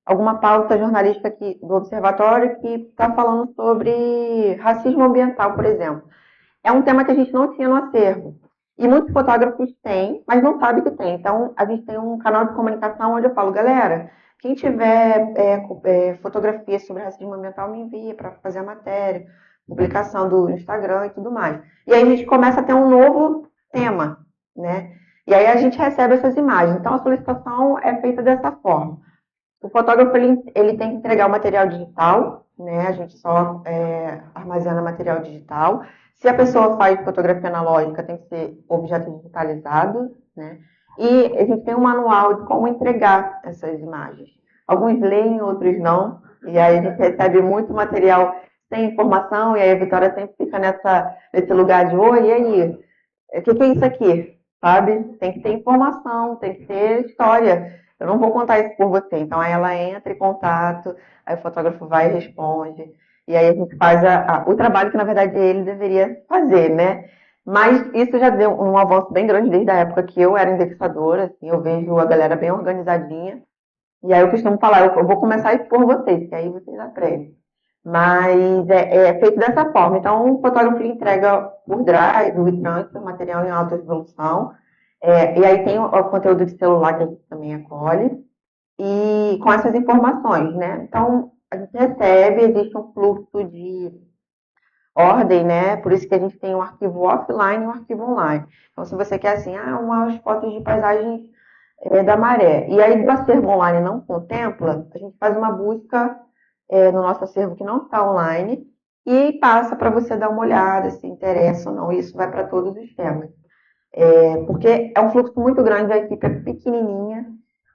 alguma pauta jornalística aqui do Observatório que está falando sobre racismo ambiental, por exemplo. É um tema que a gente não tinha no acervo. E muitos fotógrafos têm, mas não sabem que tem. Então, a gente tem um canal de comunicação onde eu falo, galera, quem tiver fotografia sobre racismo ambiental, me envia para fazer a matéria, publicação do Instagram e tudo mais. E aí a gente começa a ter um novo tema, né? E aí a gente recebe essas imagens. Então, a solicitação é feita dessa forma. O fotógrafo, ele tem que entregar o material digital, né? A gente só armazena material digital. Se a pessoa faz fotografia analógica, tem que ser objeto digitalizado, né? E a gente tem um manual de como entregar essas imagens. Alguns leem, outros não. E aí a gente recebe muito material sem informação, e aí a Vitória sempre fica nesse lugar de, oi, e aí? O que é isso aqui? Sabe? Tem que ter informação, tem que ter história. Eu não vou contar isso por você. Então, aí ela entra em contato, aí o fotógrafo vai e responde. E aí a gente faz o trabalho que, na verdade, ele deveria fazer, né? Mas isso já deu um avanço bem grande desde a época que eu era indexadora. Assim, eu vejo a galera bem organizadinha. E aí eu costumo falar, eu vou começar a expor vocês, que aí vocês aprendem. Mas é feito dessa forma. Então, o fotógrafo entrega por drive, o transfer, material em alta resolução. E aí tem o conteúdo de celular que a gente também acolhe. E com essas informações, né? Então, a gente recebe, existe um fluxo de ordem, né? Por isso que a gente tem um arquivo offline e um arquivo online. Então, se você quer, assim, umas fotos de paisagens da maré. E aí, do acervo online não contempla, a gente faz uma busca no nosso acervo que não está online e passa para você dar uma olhada, se interessa ou não. E isso vai para todos os temas. Porque é um fluxo muito grande, a equipe é pequenininha,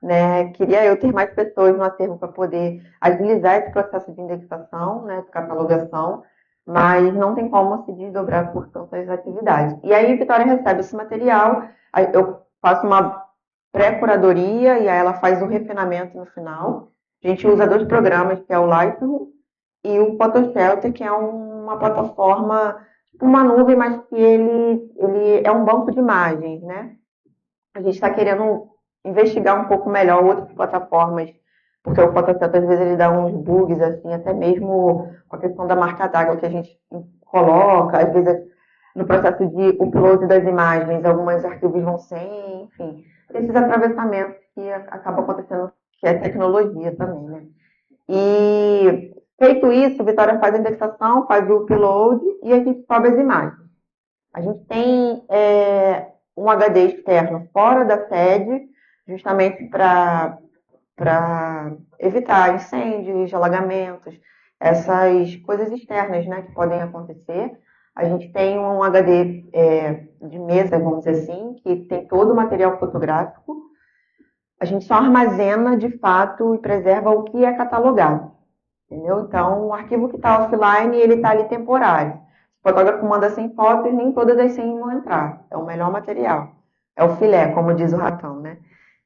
né? Queria eu ter mais pessoas no acervo para poder agilizar esse processo de indexação, né, de catalogação, mas não tem como se desdobrar por tantas atividades. E aí, Vitória recebe esse material, eu faço uma pré-curadoria e aí ela faz o refinamento no final. A gente usa 2 programas, que é o Lightroom e o Photoshelter, que é uma plataforma, uma nuvem, mas que ele é um banco de imagens, né? A gente está querendo investigar um pouco melhor outras plataformas, porque o Photoshelter às vezes ele dá uns bugs, assim, até mesmo com a questão da marca d'água que a gente coloca, às vezes no processo de upload das imagens, alguns arquivos vão sem, enfim, esses atravessamentos que acabam acontecendo, que é tecnologia também, né? E feito isso, a Vitória faz a indexação, faz o upload e a gente sobe as imagens. A gente tem um HD externo fora da sede, justamente para evitar incêndios, alagamentos, essas coisas externas, né, que podem acontecer. A gente tem um HD de mesa, vamos dizer assim, que tem todo o material fotográfico. A gente só armazena, de fato, e preserva o que é catalogado. Entendeu? Então, o arquivo que está offline, ele está ali temporário. O fotógrafo manda 100 fotos, nem todas as 100 vão entrar. É o melhor material. É o filé, como diz o Ratão, né?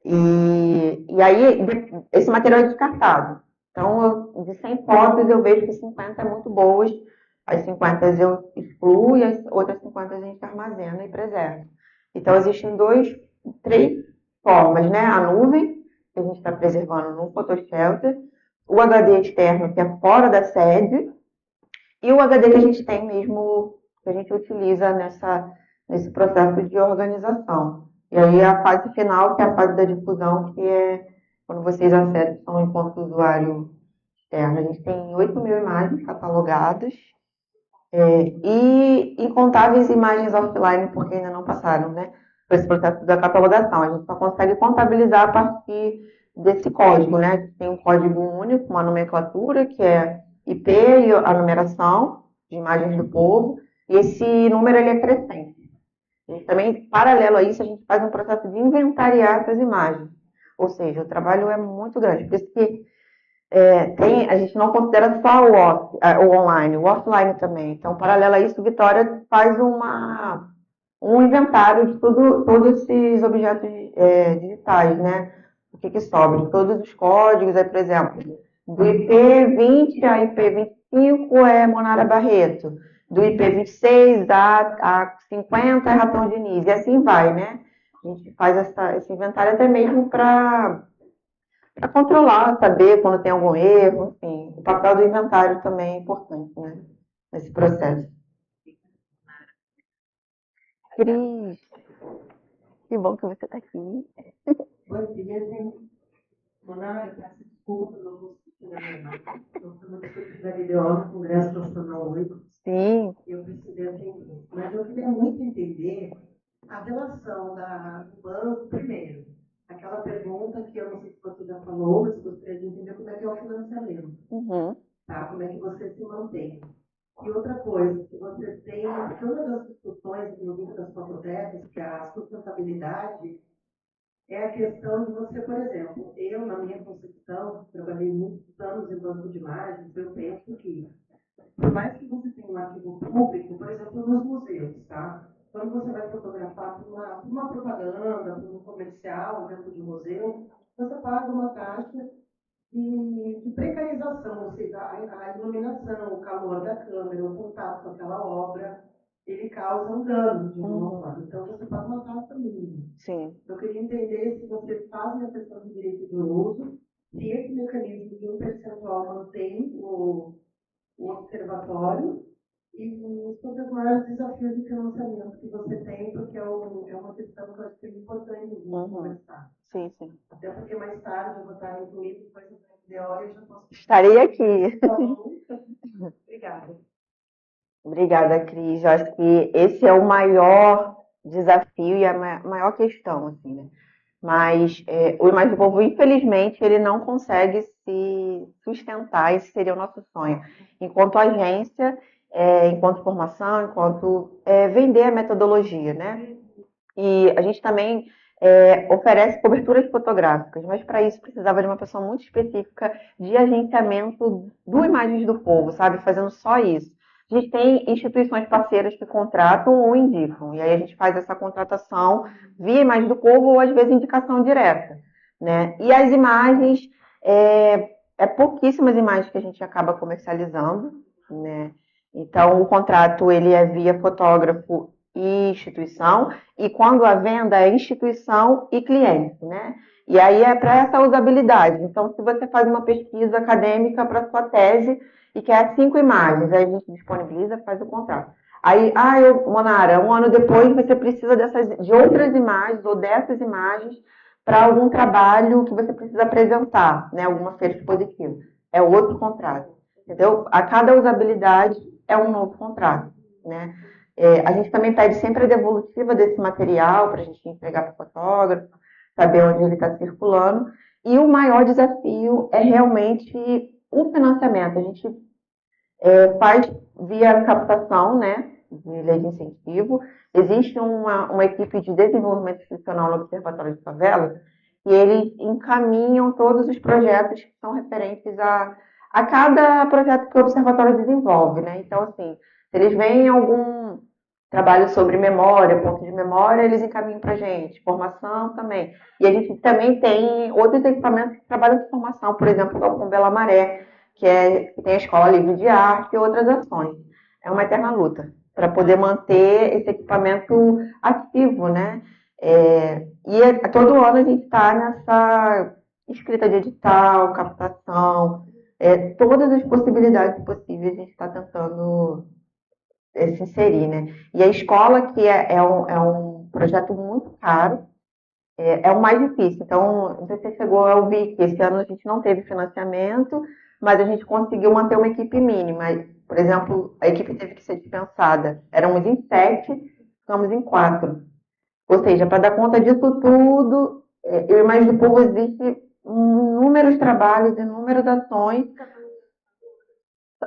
E aí, esse material é descartado. Então, de 100 fotos, eu vejo que 50 é muito boas. As 50 eu excluo e as outras 50 a gente armazena e preserva. Então, existem 3 formas, né? A nuvem, que a gente está preservando no Photoshelter, o HD externo, que é fora da sede, e o HD que a gente tem mesmo, que a gente utiliza nesse processo de organização. E aí a fase final, que é a fase da difusão, que é quando vocês acessam enquanto usuário externo. A gente tem 8.000 imagens catalogadas e incontáveis imagens offline, porque ainda não passaram, né, por esse processo da catalogação. A gente só consegue contabilizar a partir desse código, né? Tem um código único, uma nomenclatura, que é IP e a numeração de imagens do povo, e esse número ele é crescente. A gente também, paralelo a isso, a gente faz um processo de inventariar essas imagens. Ou seja, o trabalho é muito grande. Por isso que a gente não considera só o online, o offline também. Então, paralelo a isso, Vitória faz um inventário de todos esses objetos digitais, né? O que sobra? Todos os códigos, aí, por exemplo, do IP20 a IP25 é Monara Barreto, do IP26 a 50 é Ratão Diniz, e assim vai, né? A gente faz esse inventário até mesmo para controlar, saber quando tem algum erro, enfim. O papel do inventário também é importante, né? Nesse processo. Cris, que bom que você está aqui. Bom dia, gente. Monara, peço desculpa pelo não conseguir na minha mão. Nós estamos discutindo a videoaula no Congresso Nacional 8. Sim. Eu precisei entender. Mas eu queria muito entender a relação do banco, primeiro. Aquela pergunta que eu não sei se você já falou, mas gostaria de entender como é que é o financiamento. Uhum. Tá? Como é que você se mantém. E outra coisa, que você tem, porque uma das discussões no livro das fototecas, que é a sustentabilidade, é a questão de você, por exemplo, eu, na minha concepção, trabalhei muitos anos em banco de imagens, eu penso que, por mais que você tenha um arquivo público, por exemplo, nos museus, tá? Quando você vai fotografar por uma propaganda, por um comercial dentro de um museu, você paga uma taxa de precarização, ou seja, a iluminação, o calor da câmera, o contato com aquela obra, ele causa um dano de alguma forma. Então, você paga uma taxa mínima. Sim. Eu queria entender se vocês fazem a questão de direito de uso, se esse mecanismo de um percentual mantém o observatório e sobre os maiores desafios de financiamento que você tem, porque é uma questão que eu acho que é importante conversar. Sim, sim. Até porque mais tarde eu vou estar incluído depois do PDO e eu já posso... Estarei aqui. Obrigada. Obrigada, Cris. Eu acho que esse é o maior desafio e a maior questão, assim, né? Mas o Imagem do Povo, infelizmente, ele não consegue se sustentar, esse seria o nosso sonho. Enquanto agência, enquanto formação, enquanto vender a metodologia, né? E a gente também oferece coberturas fotográficas, mas para isso precisava de uma pessoa muito específica de agenciamento do Imagens do Povo, sabe? Fazendo só isso. A gente tem instituições parceiras que contratam ou indicam, e aí a gente faz essa contratação via Imagem do Povo ou às vezes indicação direta, né? E as imagens, pouquíssimas imagens que a gente acaba comercializando, né? Então o contrato ele é via fotógrafo e instituição, e quando a venda é instituição e cliente, né? E aí é para essa usabilidade. Então, se você faz uma pesquisa acadêmica para sua tese e quer 5 imagens, aí a gente disponibiliza, faz o contrato. Aí, Monara, um ano depois você precisa de outras imagens ou dessas imagens para algum trabalho que você precisa apresentar, né? Alguma feira expositiva. É outro contrato, entendeu? A cada usabilidade é um novo contrato, né? A gente também pede sempre a devolutiva desse material para a gente entregar para o fotógrafo, saber onde ele está circulando. E o maior desafio é realmente o financiamento. A gente faz via captação, né, de lei de incentivo. Existe uma equipe de desenvolvimento institucional no Observatório de Favelas e eles encaminham todos os projetos que são referentes a cada projeto que o Observatório desenvolve, né? Então, assim, se eles veem algum trabalho sobre memória, ponto de memória, eles encaminham para a gente. Formação também. E a gente também tem outros equipamentos que trabalham com formação, por exemplo, o Galpão Bela Maré, que tem a Escola Livre de Arte e outras ações. É uma eterna luta para poder manter esse equipamento ativo, né? E todo ano a gente está nessa escrita de edital, captação, todas as possibilidades possíveis a gente está tentando se inserir, né? E a escola, que é um projeto muito caro, é o mais difícil. Então, não sei se você chegou a ouvir que esse ano a gente não teve financiamento, mas a gente conseguiu manter uma equipe mínima. Por exemplo, a equipe teve que ser dispensada. Éramos em 7, ficamos em 4. Ou seja, para dar conta disso tudo, eu e Mais do Povo existe inúmeros trabalhos, inúmeras ações.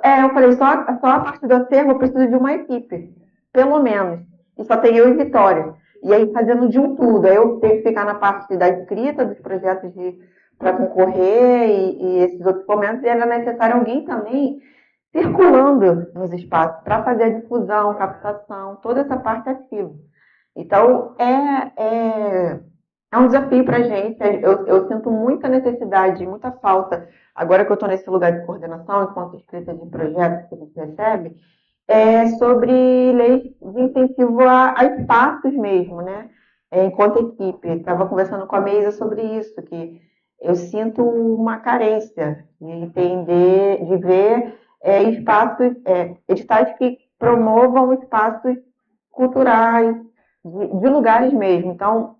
Eu falei, só a parte do acervo eu preciso de uma equipe, pelo menos. E só tem eu e Vitória. E aí fazendo de um tudo. Aí eu tenho que ficar na parte da escrita dos projetos para concorrer e esses outros momentos. E era necessário alguém também circulando nos espaços para fazer a difusão, captação, toda essa parte ativa. Então, é um desafio para a gente. Eu sinto muita necessidade, muita falta, agora que eu estou nesse lugar de coordenação, enquanto escrita de projetos que a gente recebe, sobre leis de incentivo a espaços mesmo, né? Enquanto equipe. Estava conversando com a Meisa sobre isso, que eu sinto uma carência de entender, de ver espaços, editais que promovam espaços culturais, de lugares mesmo. Então,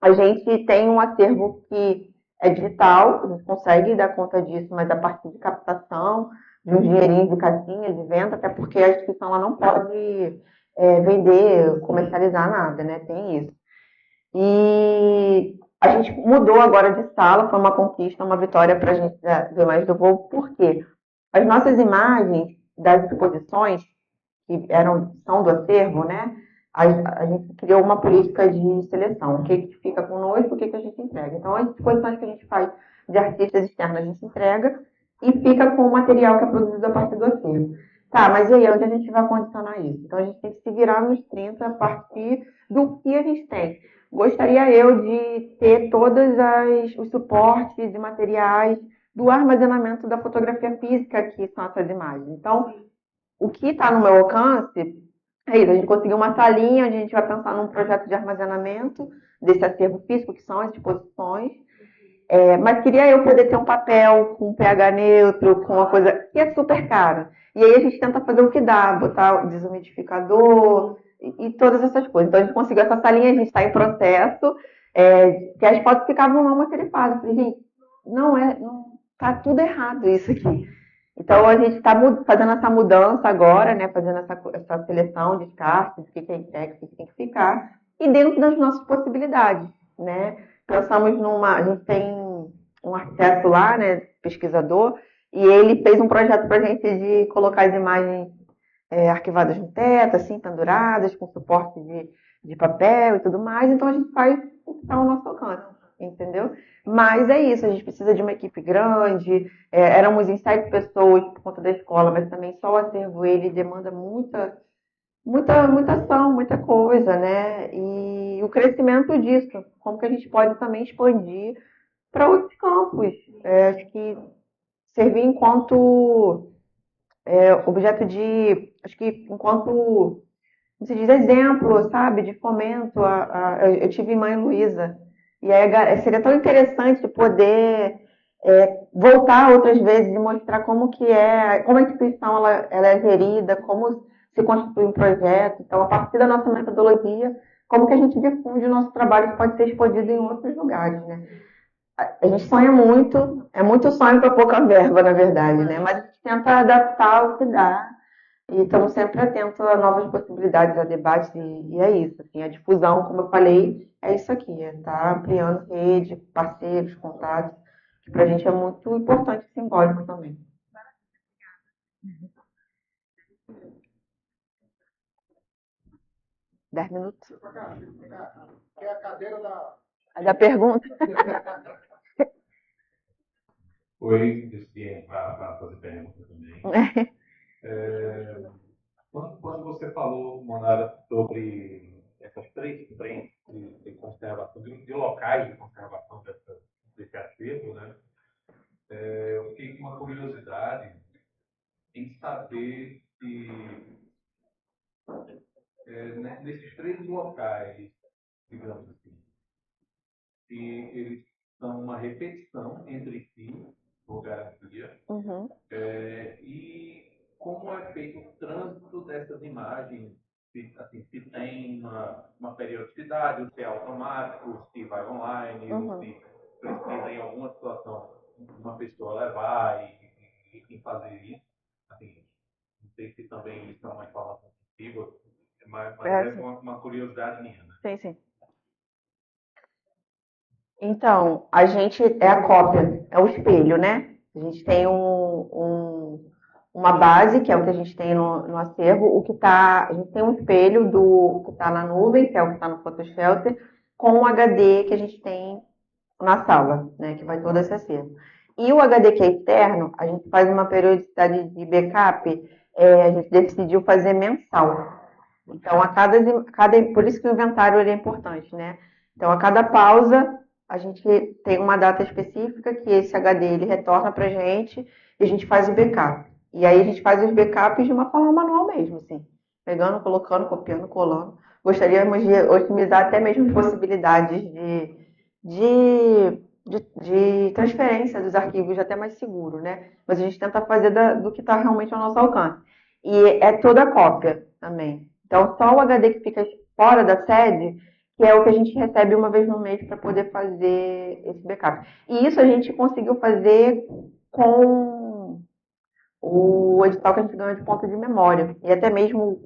a gente tem um acervo que é digital, a gente consegue dar conta disso, mas a partir de captação, de um dinheirinho de casinha, de venda, até porque a instituição ela não pode vender, comercializar nada, né? Tem isso. E a gente mudou agora de sala, foi uma conquista, uma vitória para a gente ver Mais do Povo, porque as nossas imagens das exposições, que são do acervo, né? A gente criou uma política de seleção, o que fica conosco, o que a gente entrega. Então, as exposições que a gente faz de artistas externos, a gente entrega e fica com o material que é produzido a partir do acervo. Tá, mas e aí, onde a gente vai condicionar isso? Então, a gente tem que se virar nos 30 a partir do que a gente tem. Gostaria eu de ter todos os suportes e materiais do armazenamento da fotografia física, que são essas imagens. Então, o que está no meu alcance é isso, a gente conseguiu uma salinha onde a gente vai pensar num projeto de armazenamento desse acervo físico, que são as exposições. Mas queria eu poder ter um papel com pH neutro, com uma coisa que é super caro. E aí a gente tenta fazer o que dá, botar o desumidificador e todas essas coisas. Então a gente conseguiu essa salinha, a gente está em processo, que as fotos ficavam não materializadas. Eu falei, gente, não tá tudo errado isso aqui. Então, a gente está fazendo essa mudança agora, né? Fazendo essa seleção de descarte, do que é entregue, o que tem que ficar, e dentro das nossas possibilidades, né? Pensamos a gente tem um arquiteto lá, né? Pesquisador, e ele fez um projeto para a gente de colocar as imagens arquivadas no teto, assim, penduradas, com suporte de papel e tudo mais. Então, a gente faz o que está ao nosso alcance. entendeu? Mas é isso, a gente precisa de uma equipe grande, éramos em 7 pessoas por conta da escola, mas também só o acervo ele demanda muita ação, muita coisa, né? E o crescimento disso, como que a gente pode também expandir para outros campos. Acho que servir enquanto objeto de, acho que enquanto, como se diz, exemplo, sabe, de fomento. Eu tive Mãe Luísa, e aí seria tão interessante poder voltar outras vezes e mostrar como a instituição ela é gerida, como se constitui um projeto. Então, a partir da nossa metodologia, como que a gente difunde o nosso trabalho que pode ser expandido em outros lugares, né? A gente sonha muito, é muito sonho para pouca verba, na verdade, né? Mas a gente tenta adaptar o que dá e estamos sempre atentos a novas possibilidades, a debates, e é isso. Assim, a difusão, como eu falei, é isso aqui, tá ampliando rede, parceiros, contatos, que para a gente é muito importante e simbólico também. 10 minutos. É a cadeira Da pergunta. Oi, Cristiane, para fazer pergunta também. Quando você falou, Monara, sobre essas 3 frentes de conservação, de locais de conservação desse acervo, né? Eu fiquei com uma curiosidade em saber se nesses 3 locais, digamos assim, se eles são uma repetição entre si, por garantia, e como é feito o trânsito dessas imagens, se tem uma periodicidade, se é automático, se vai online, ou se precisa em alguma situação uma pessoa levar e fazer isso. Assim, não sei se também isso é uma informação possível, mas é uma curiosidade minha, né? Sim. Então, a gente é a cópia, é o espelho, né? A gente tem uma base, que é o que a gente tem no acervo, a gente tem um espelho do que está na nuvem, que é o que está no Photoshelter, com o HD que a gente tem na sala, né? Que vai todo esse acervo. E o HD que é externo, a gente faz uma periodicidade de backup, a gente decidiu fazer mensal. Então, por isso que o inventário ele é importante, né? Então, a cada pausa, a gente tem uma data específica que esse HD ele retorna para a gente e a gente faz o backup. E aí a gente faz os backups de uma forma manual mesmo, assim. Pegando, colocando, copiando, colando. Gostaríamos de otimizar até mesmo possibilidades de transferência dos arquivos até mais seguro, né? Mas a gente tenta fazer do que está realmente ao nosso alcance. E é toda cópia também. Então, só o HD que fica fora da sede, que é o que a gente recebe uma vez no mês para poder fazer esse backup. E isso a gente conseguiu fazer com o edital que a gente ganhou de ponto de memória. E até mesmo,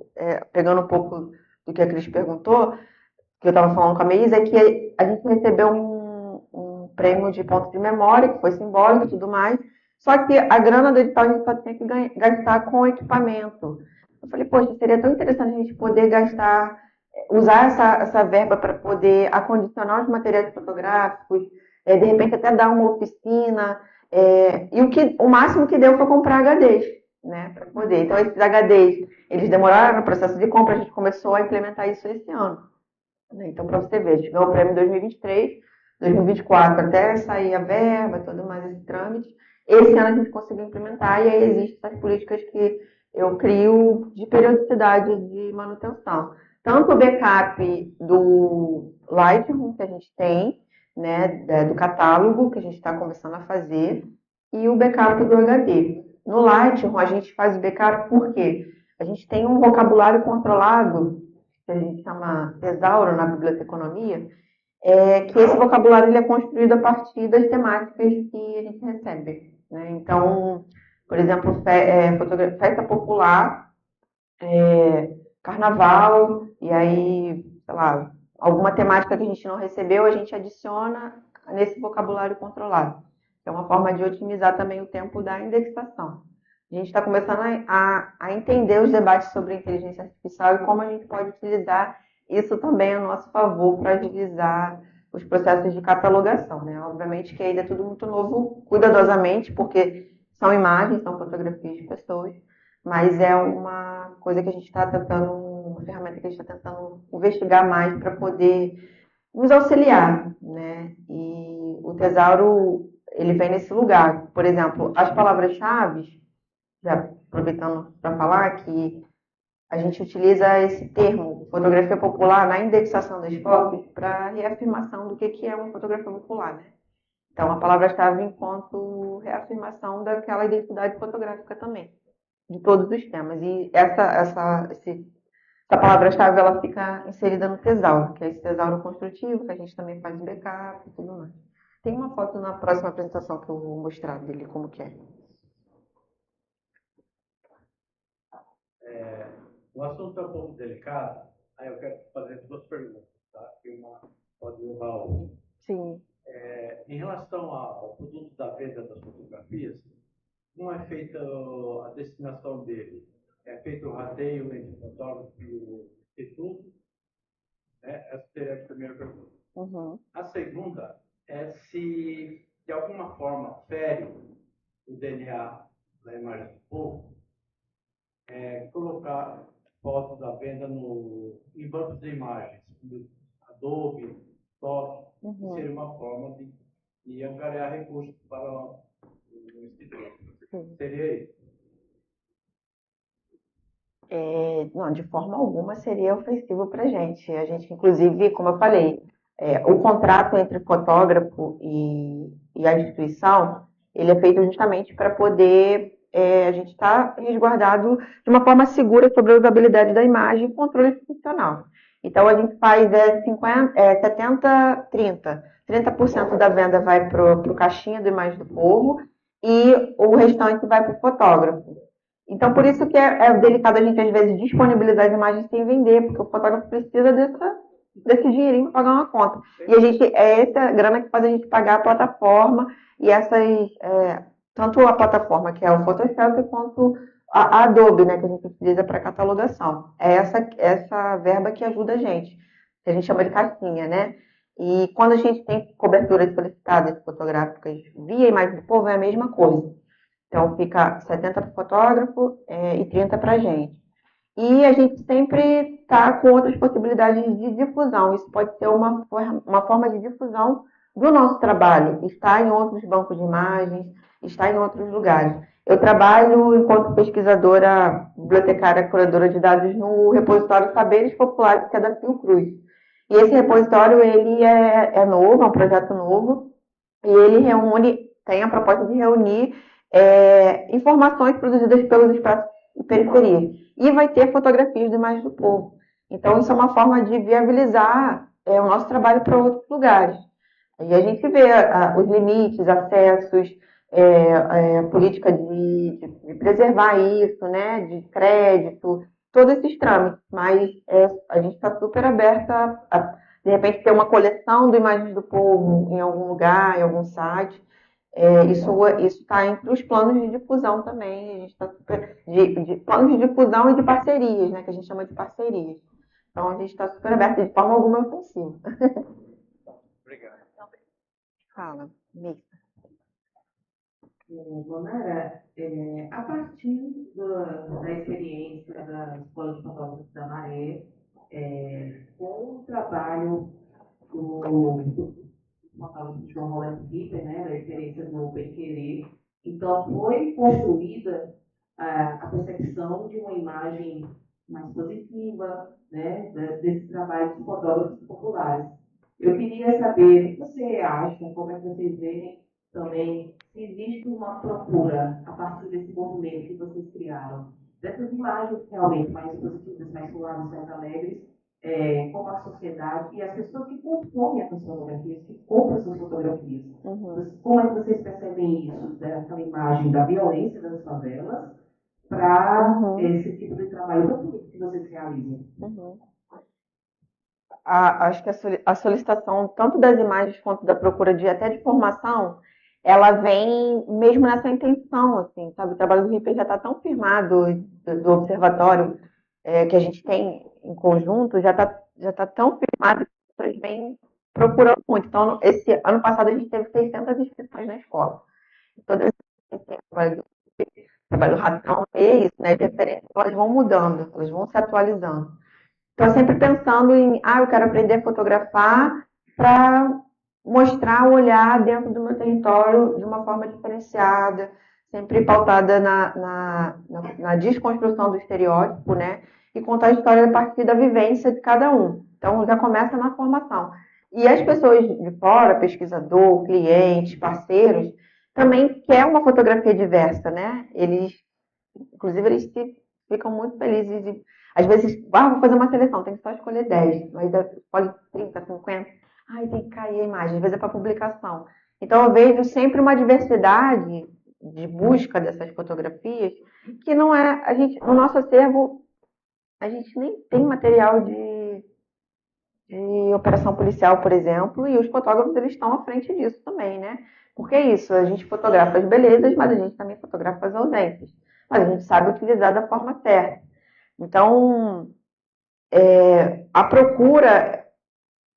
pegando um pouco do que a Cris perguntou, que eu estava falando com a Meisa, é que a gente recebeu um prêmio de ponto de memória, que foi simbólico e tudo mais, só que a grana do edital a gente só tinha que gastar com equipamento. Eu falei, poxa, seria tão interessante a gente poder usar essa verba para poder acondicionar os materiais fotográficos, de repente até dar uma oficina, e o máximo que deu foi comprar HDs, né, para poder. Então, esses HDs, eles demoraram no processo de compra, a gente começou a implementar isso esse ano. Então, para você ver, a gente ganhou o prêmio em 2023, 2024, até sair a verba, todo mais esse trâmite. Esse ano a gente conseguiu implementar, e aí existem essas políticas que eu crio de periodicidade de manutenção. Tanto o backup do Lightroom, que a gente tem, né, do catálogo, que a gente está começando a fazer, e o backup do HD. No Lightroom, a gente faz o backup porque a gente tem um vocabulário controlado, que a gente chama tesauro na biblioteconomia, que esse vocabulário ele é construído a partir das temáticas que a gente recebe, né? Então, por exemplo, festa popular, carnaval, e aí, sei lá, alguma temática que a gente não recebeu, a gente adiciona nesse vocabulário controlado. É uma forma de otimizar também o tempo da indexação. A gente está começando a entender os debates sobre inteligência artificial e como a gente pode utilizar isso também a nosso favor para agilizar os processos de catalogação, né? Obviamente que ainda é tudo muito novo, cuidadosamente, porque são imagens, são fotografias de pessoas, mas é uma coisa que a gente está tentando, uma ferramenta que a gente está tentando investigar mais para poder nos auxiliar, né? E o Tesouro, ele vem nesse lugar. Por exemplo, as palavras-chave, já aproveitando para falar que a gente utiliza esse termo, fotografia popular, na indexação das fotos para reafirmação do que é uma fotografia popular, né? Então, a palavra-chave enquanto reafirmação daquela identidade fotográfica também, de todos os temas. E essa palavra-chave, ela fica inserida no tesouro, que é esse tesouro construtivo, que a gente também faz em backup e tudo mais. Tem uma foto na próxima apresentação que eu vou mostrar dele como que é. O assunto é um pouco delicado, aí eu quero fazer duas perguntas, tá? Que uma pode levar a outra. Sim. Em relação ao produto da venda das fotografias, como é feita a destinação dele? É feito o rateio entre o fotógrafo e o instituto? Essa seria a primeira pergunta. Uhum. A segunda é se, de alguma forma, fere o DNA da imagem do povo, colocar fotos à venda em bancos de imagens, como Adobe, Top, seria uma forma de angariar recursos para o Instituto. Seria isso? Não, de forma alguma seria ofensivo para a gente. A gente, inclusive, como eu falei, o contrato entre o fotógrafo e a instituição, ele é feito justamente para poder a gente estar resguardado de uma forma segura sobre a usabilidade da imagem e controle institucional. Então, a gente faz 70-30. 30% da venda vai para o caixinha do Imagem do Povo e o restante vai para o fotógrafo. Então, por isso que é delicado a gente, às vezes, disponibilizar as imagens sem vender, porque o fotógrafo precisa desse dinheirinho para pagar uma conta. E a gente, é essa grana que faz a gente pagar a plataforma e tanto a plataforma, que é o Photoshop, quanto a Adobe, né, que a gente utiliza para catalogação. É essa verba que ajuda a gente, que a gente chama de caixinha, né? E quando a gente tem coberturas solicitadas fotográficas via Imagem do Povo, é a mesma coisa. Então, fica 70 para o fotógrafo e 30 para a gente. E a gente sempre está com outras possibilidades de difusão. Isso pode ser uma forma de difusão do nosso trabalho. Está em outros bancos de imagens, está em outros lugares. Eu trabalho enquanto pesquisadora, bibliotecária, curadora de dados no repositório Saberes Populares, que é da Fiocruz. E esse repositório, ele é novo, é um projeto novo, e ele tem a proposta de reunir informações produzidas pelos espaços e periferias. E vai ter fotografias de Imagem do Povo. Então, isso é uma forma de viabilizar o nosso trabalho para outros lugares. E a gente vê os limites, acessos, a política de preservar isso, né, de crédito, todos esses trâmites. Mas a gente está super aberta a, de repente, ter uma coleção de Imagens do Povo em algum lugar, em algum site. Isso está entre os planos de difusão também. A gente está super de planos de difusão e de parcerias, né, que a gente chama de parcerias. Então, a gente está super aberta, de forma alguma ofensiva. Obrigado. Fala, Mika. Bonara, a partir da experiência da Escola de Fotógrafos da Maré, com o trabalho do fotógrafo João Rolando Ripper, né, da experiência do Bem Querer, então foi construída a percepção de uma imagem mais positiva, né, desse trabalho de fotógrafos populares. Eu queria saber o que você acha, como é que vocês veem também, se existe uma procura a partir desse movimento que vocês criaram, dessas imagens realmente mais positivas, mais suaves, mais alegres, com a sociedade e as pessoas que consomem essas fotografias, que compram essas fotografias. Como é que vocês percebem isso, dessa imagem da violência das favelas, para esse tipo de trabalho tão bonito que vocês realizam? Acho que a solicitação, tanto das imagens quanto da procura até de formação, ela vem mesmo nessa intenção, assim, sabe? O trabalho do Ripper já está tão firmado, do observatório que a gente tem em conjunto, já tá tão firmado que as pessoas vêm procurando muito. Então, esse ano passado a gente teve 600 inscrições na escola. Todas trabalho ratão, é isso, né? De referência. Elas vão mudando, elas vão se atualizando. Então, sempre pensando em, eu quero aprender a fotografar para mostrar o olhar dentro do meu território de uma forma diferenciada, sempre pautada na desconstrução do estereótipo, né? E contar a história a partir da vivência de cada um. Então, já começa na formação. E as pessoas de fora, pesquisador, clientes, parceiros, também quer uma fotografia diversa, né? Inclusive, eles ficam muito felizes de, às vezes, vou fazer uma seleção, tem que só escolher 10, mas pode 30, 50. Tem que cair a imagem, às vezes é para publicação. Então, eu vejo sempre uma diversidade de busca dessas fotografias, que não é, no nosso acervo, a gente nem tem material de operação policial, por exemplo, e os fotógrafos eles estão à frente disso também, né? Porque é isso, a gente fotografa as belezas, mas a gente também fotografa as ausências. Mas a gente sabe utilizar da forma certa. Então, a procura,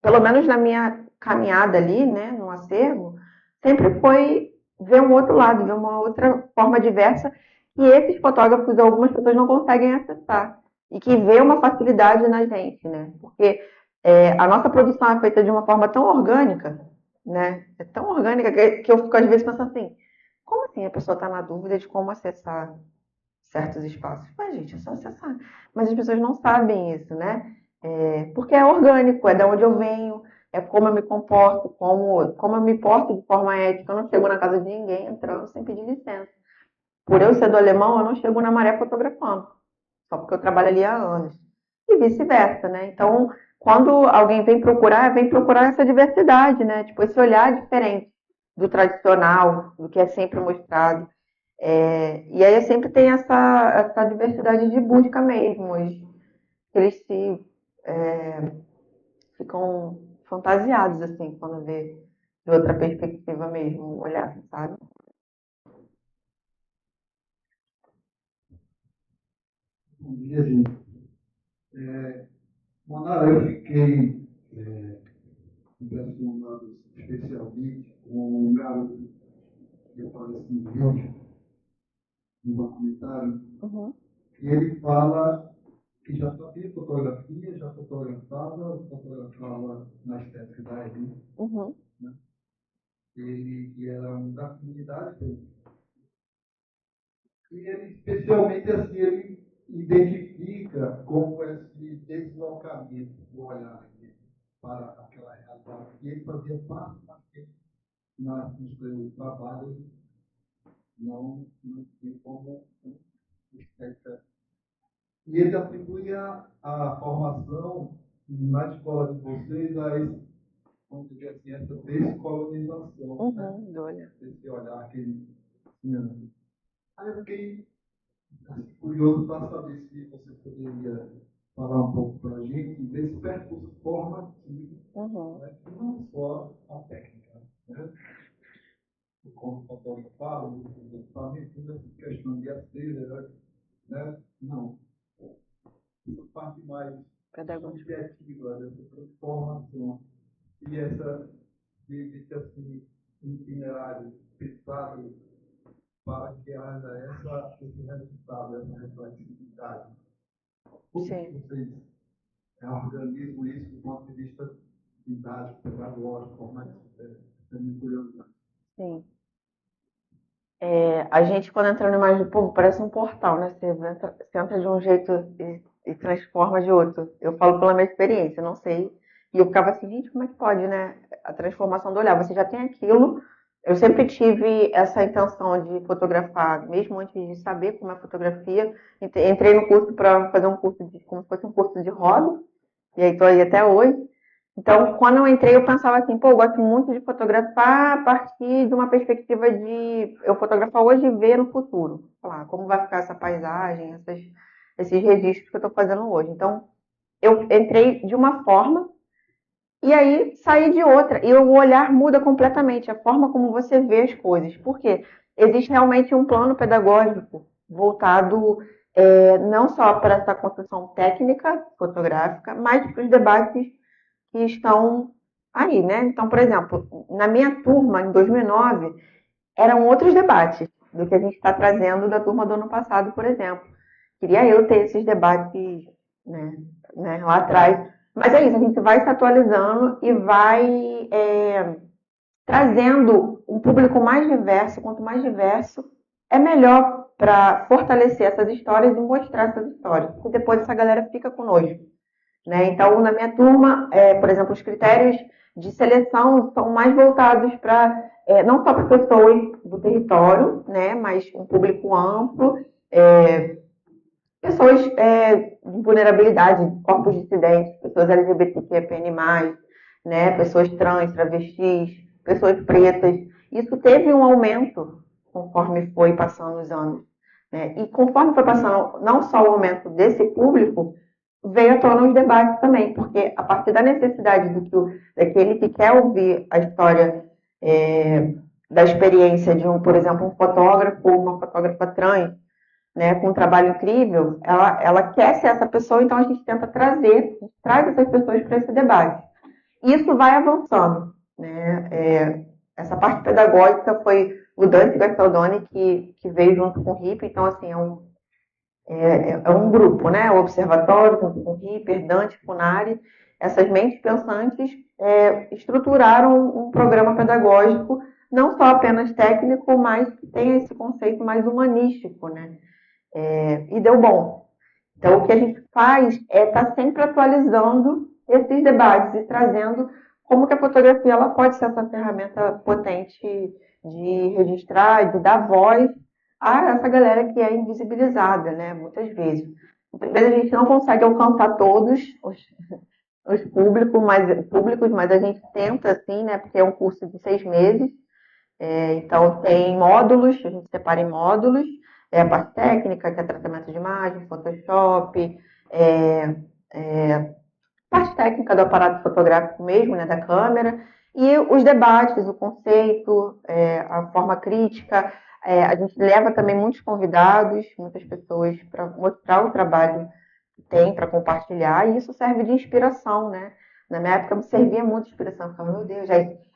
pelo menos na minha caminhada ali, né, no acervo, sempre foi ver um outro lado, ver uma outra forma diversa que esses fotógrafos, algumas pessoas não conseguem acessar. E que vê uma facilidade na gente, né? Porque a nossa produção é feita de uma forma tão orgânica, né? É tão orgânica que eu fico às vezes pensando assim, como assim a pessoa está na dúvida de como acessar certos espaços? Mas, gente, é só acessar. Mas as pessoas não sabem isso, né? Porque é orgânico, é de onde eu venho, é como eu me comporto, como eu me porto de forma ética. Eu não chego na casa de ninguém entrando sem pedir licença. Por eu ser do Alemão, eu não chego na Maré fotografando, só porque eu trabalho ali há anos. E vice-versa, né? Então, quando alguém vem procurar essa diversidade, né? Tipo, esse olhar diferente do tradicional, do que é sempre mostrado. E aí sempre tem essa diversidade de busca mesmo. Eles ficam fantasiados, assim, quando vê de outra perspectiva mesmo, o olhar, sabe? Bom dia, gente. Monara, eu fiquei impressionado especialmente com um garoto que aparece no vídeo, no documentário, que ele fala que já fazia fotografia, já fotografava na estética da Eli, né? Ele era um da comunidade, e ele, especialmente assim, ele identifica como esse deslocamento do olhar para aquela realidade, e ele fazia parte daquele no seu trabalho, não tem como estética. E ele atribuía a formação na escola de vocês a esse, vamos dizer assim, essa descolonização, né? Esse olhar que ele tinha. Aí eu fiquei curioso para saber se você poderia falar um pouco para a gente desse percurso formativo, né? Não só a técnica, né? Como o fotógrafo fala, o equipamento, essa questão de acelerar, né? Não. Essa parte mais subjetiva dessa transformação e essa de assim, itinerário pensado para que haja esse resultado, essa reflexividade. Como vocês organizam isso do ponto de vista didático, pedagógico, como é que você tem curiosidade? Sim. A gente, quando entra no Imagem do Povo, parece um portal, né? Você entra de um jeito e transforma de outro. Eu falo pela minha experiência, não sei. E eu ficava assim, gente, como é que pode, né? A transformação do olhar. Você já tem aquilo. Eu sempre tive essa intenção de fotografar, mesmo antes de saber como é fotografia. Entrei no curso para fazer um curso como se fosse um curso de hobby. E aí estou aí até hoje. Então, quando eu entrei, eu pensava assim, eu gosto muito de fotografar a partir de uma perspectiva de eu fotografar hoje e ver no futuro. Falar como vai ficar essa paisagem, esses registros que eu estou fazendo hoje. Então, eu entrei de uma forma e aí saí de outra. E o olhar muda completamente, a forma como você vê as coisas. Por quê? Existe realmente um plano pedagógico voltado não só para essa construção técnica fotográfica, mas para os debates que estão aí, né? Então, por exemplo, na minha turma, em 2009, eram outros debates do que a gente está trazendo da turma do ano passado, por exemplo. Queria eu ter esses debates, né, lá atrás. Mas é isso, a gente vai se atualizando e vai trazendo um público mais diverso. Quanto mais diverso, é melhor para fortalecer essas histórias e mostrar essas histórias. Porque depois essa galera fica conosco. Né? Então, na minha turma, por exemplo, os critérios de seleção são mais voltados para, não só para pessoas do território, né, mas um público amplo, pessoas de vulnerabilidade, corpos dissidentes, pessoas LGBTQIA+, né, pessoas trans, travestis, pessoas pretas. Isso teve um aumento conforme foi passando os anos. Né? E conforme foi passando não só o aumento desse público, veio à tona os debates também, porque a partir da necessidade daquele que quer ouvir a história da experiência de por exemplo, um fotógrafo ou uma fotógrafa trans, né, com um trabalho incrível, ela quer ser essa pessoa, então a gente tenta traz essas pessoas para esse debate. E isso vai avançando. Né? Essa parte pedagógica foi o Dante Gastaldoni que veio junto com o RIP, então assim, é um grupo, né? O Observatório, junto com o Ripper, Dante, Funari, essas mentes pensantes estruturaram um programa pedagógico não só apenas técnico, mas que tem esse conceito mais humanístico, né? E deu bom. Então, o que a gente faz é estar sempre atualizando esses debates e trazendo como que a fotografia ela pode ser essa ferramenta potente de registrar, de dar voz a essa galera que é invisibilizada, né? Muitas vezes. Muitas vezes a gente não consegue alcançar todos os públicos, mas a gente tenta, assim, né? Porque é um curso de 6 meses. Então, tem módulos, a gente separa em módulos. A parte técnica, que é tratamento de imagem, Photoshop, parte técnica do aparato fotográfico mesmo, né? Da câmera. E os debates, o conceito, a forma crítica. A gente leva também muitos convidados, muitas pessoas para mostrar o trabalho que tem, para compartilhar, e isso serve de inspiração, né? Na minha época, me servia muito de inspiração. Eu ficava, meu Deus,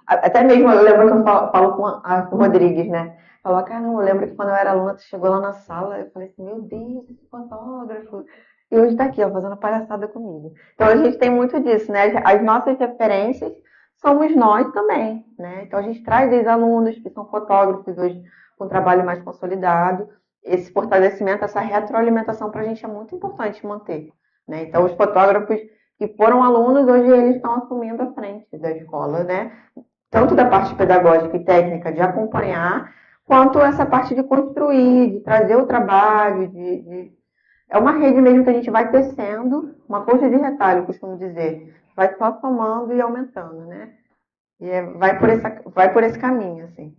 até mesmo eu lembro que eu falo com a Rodrigues, né? Falou, caramba, eu lembro que quando eu era aluna, tu chegou lá na sala, eu falei assim, meu Deus, esse fotógrafo. E hoje tá aqui, ó, fazendo palhaçada comigo. Então a gente tem muito disso, né? As nossas referências somos nós também, né? Então a gente traz ex-alunos que são fotógrafos hoje com um trabalho mais consolidado. Esse fortalecimento, essa retroalimentação para a gente é muito importante manter, né? Então os fotógrafos que foram alunos, hoje eles estão assumindo a frente da escola, né? Tanto da parte pedagógica e técnica de acompanhar, quanto essa parte de construir, de trazer o trabalho, é uma rede mesmo que a gente vai tecendo, uma coxa de retalho, costumo dizer. Vai só somando e aumentando, né? E vai por esse caminho, assim.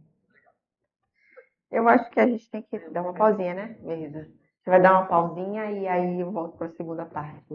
Eu acho que a gente tem que dar uma pausinha, né, Beleza? Você vai dar uma pausinha e aí eu volto para a segunda parte.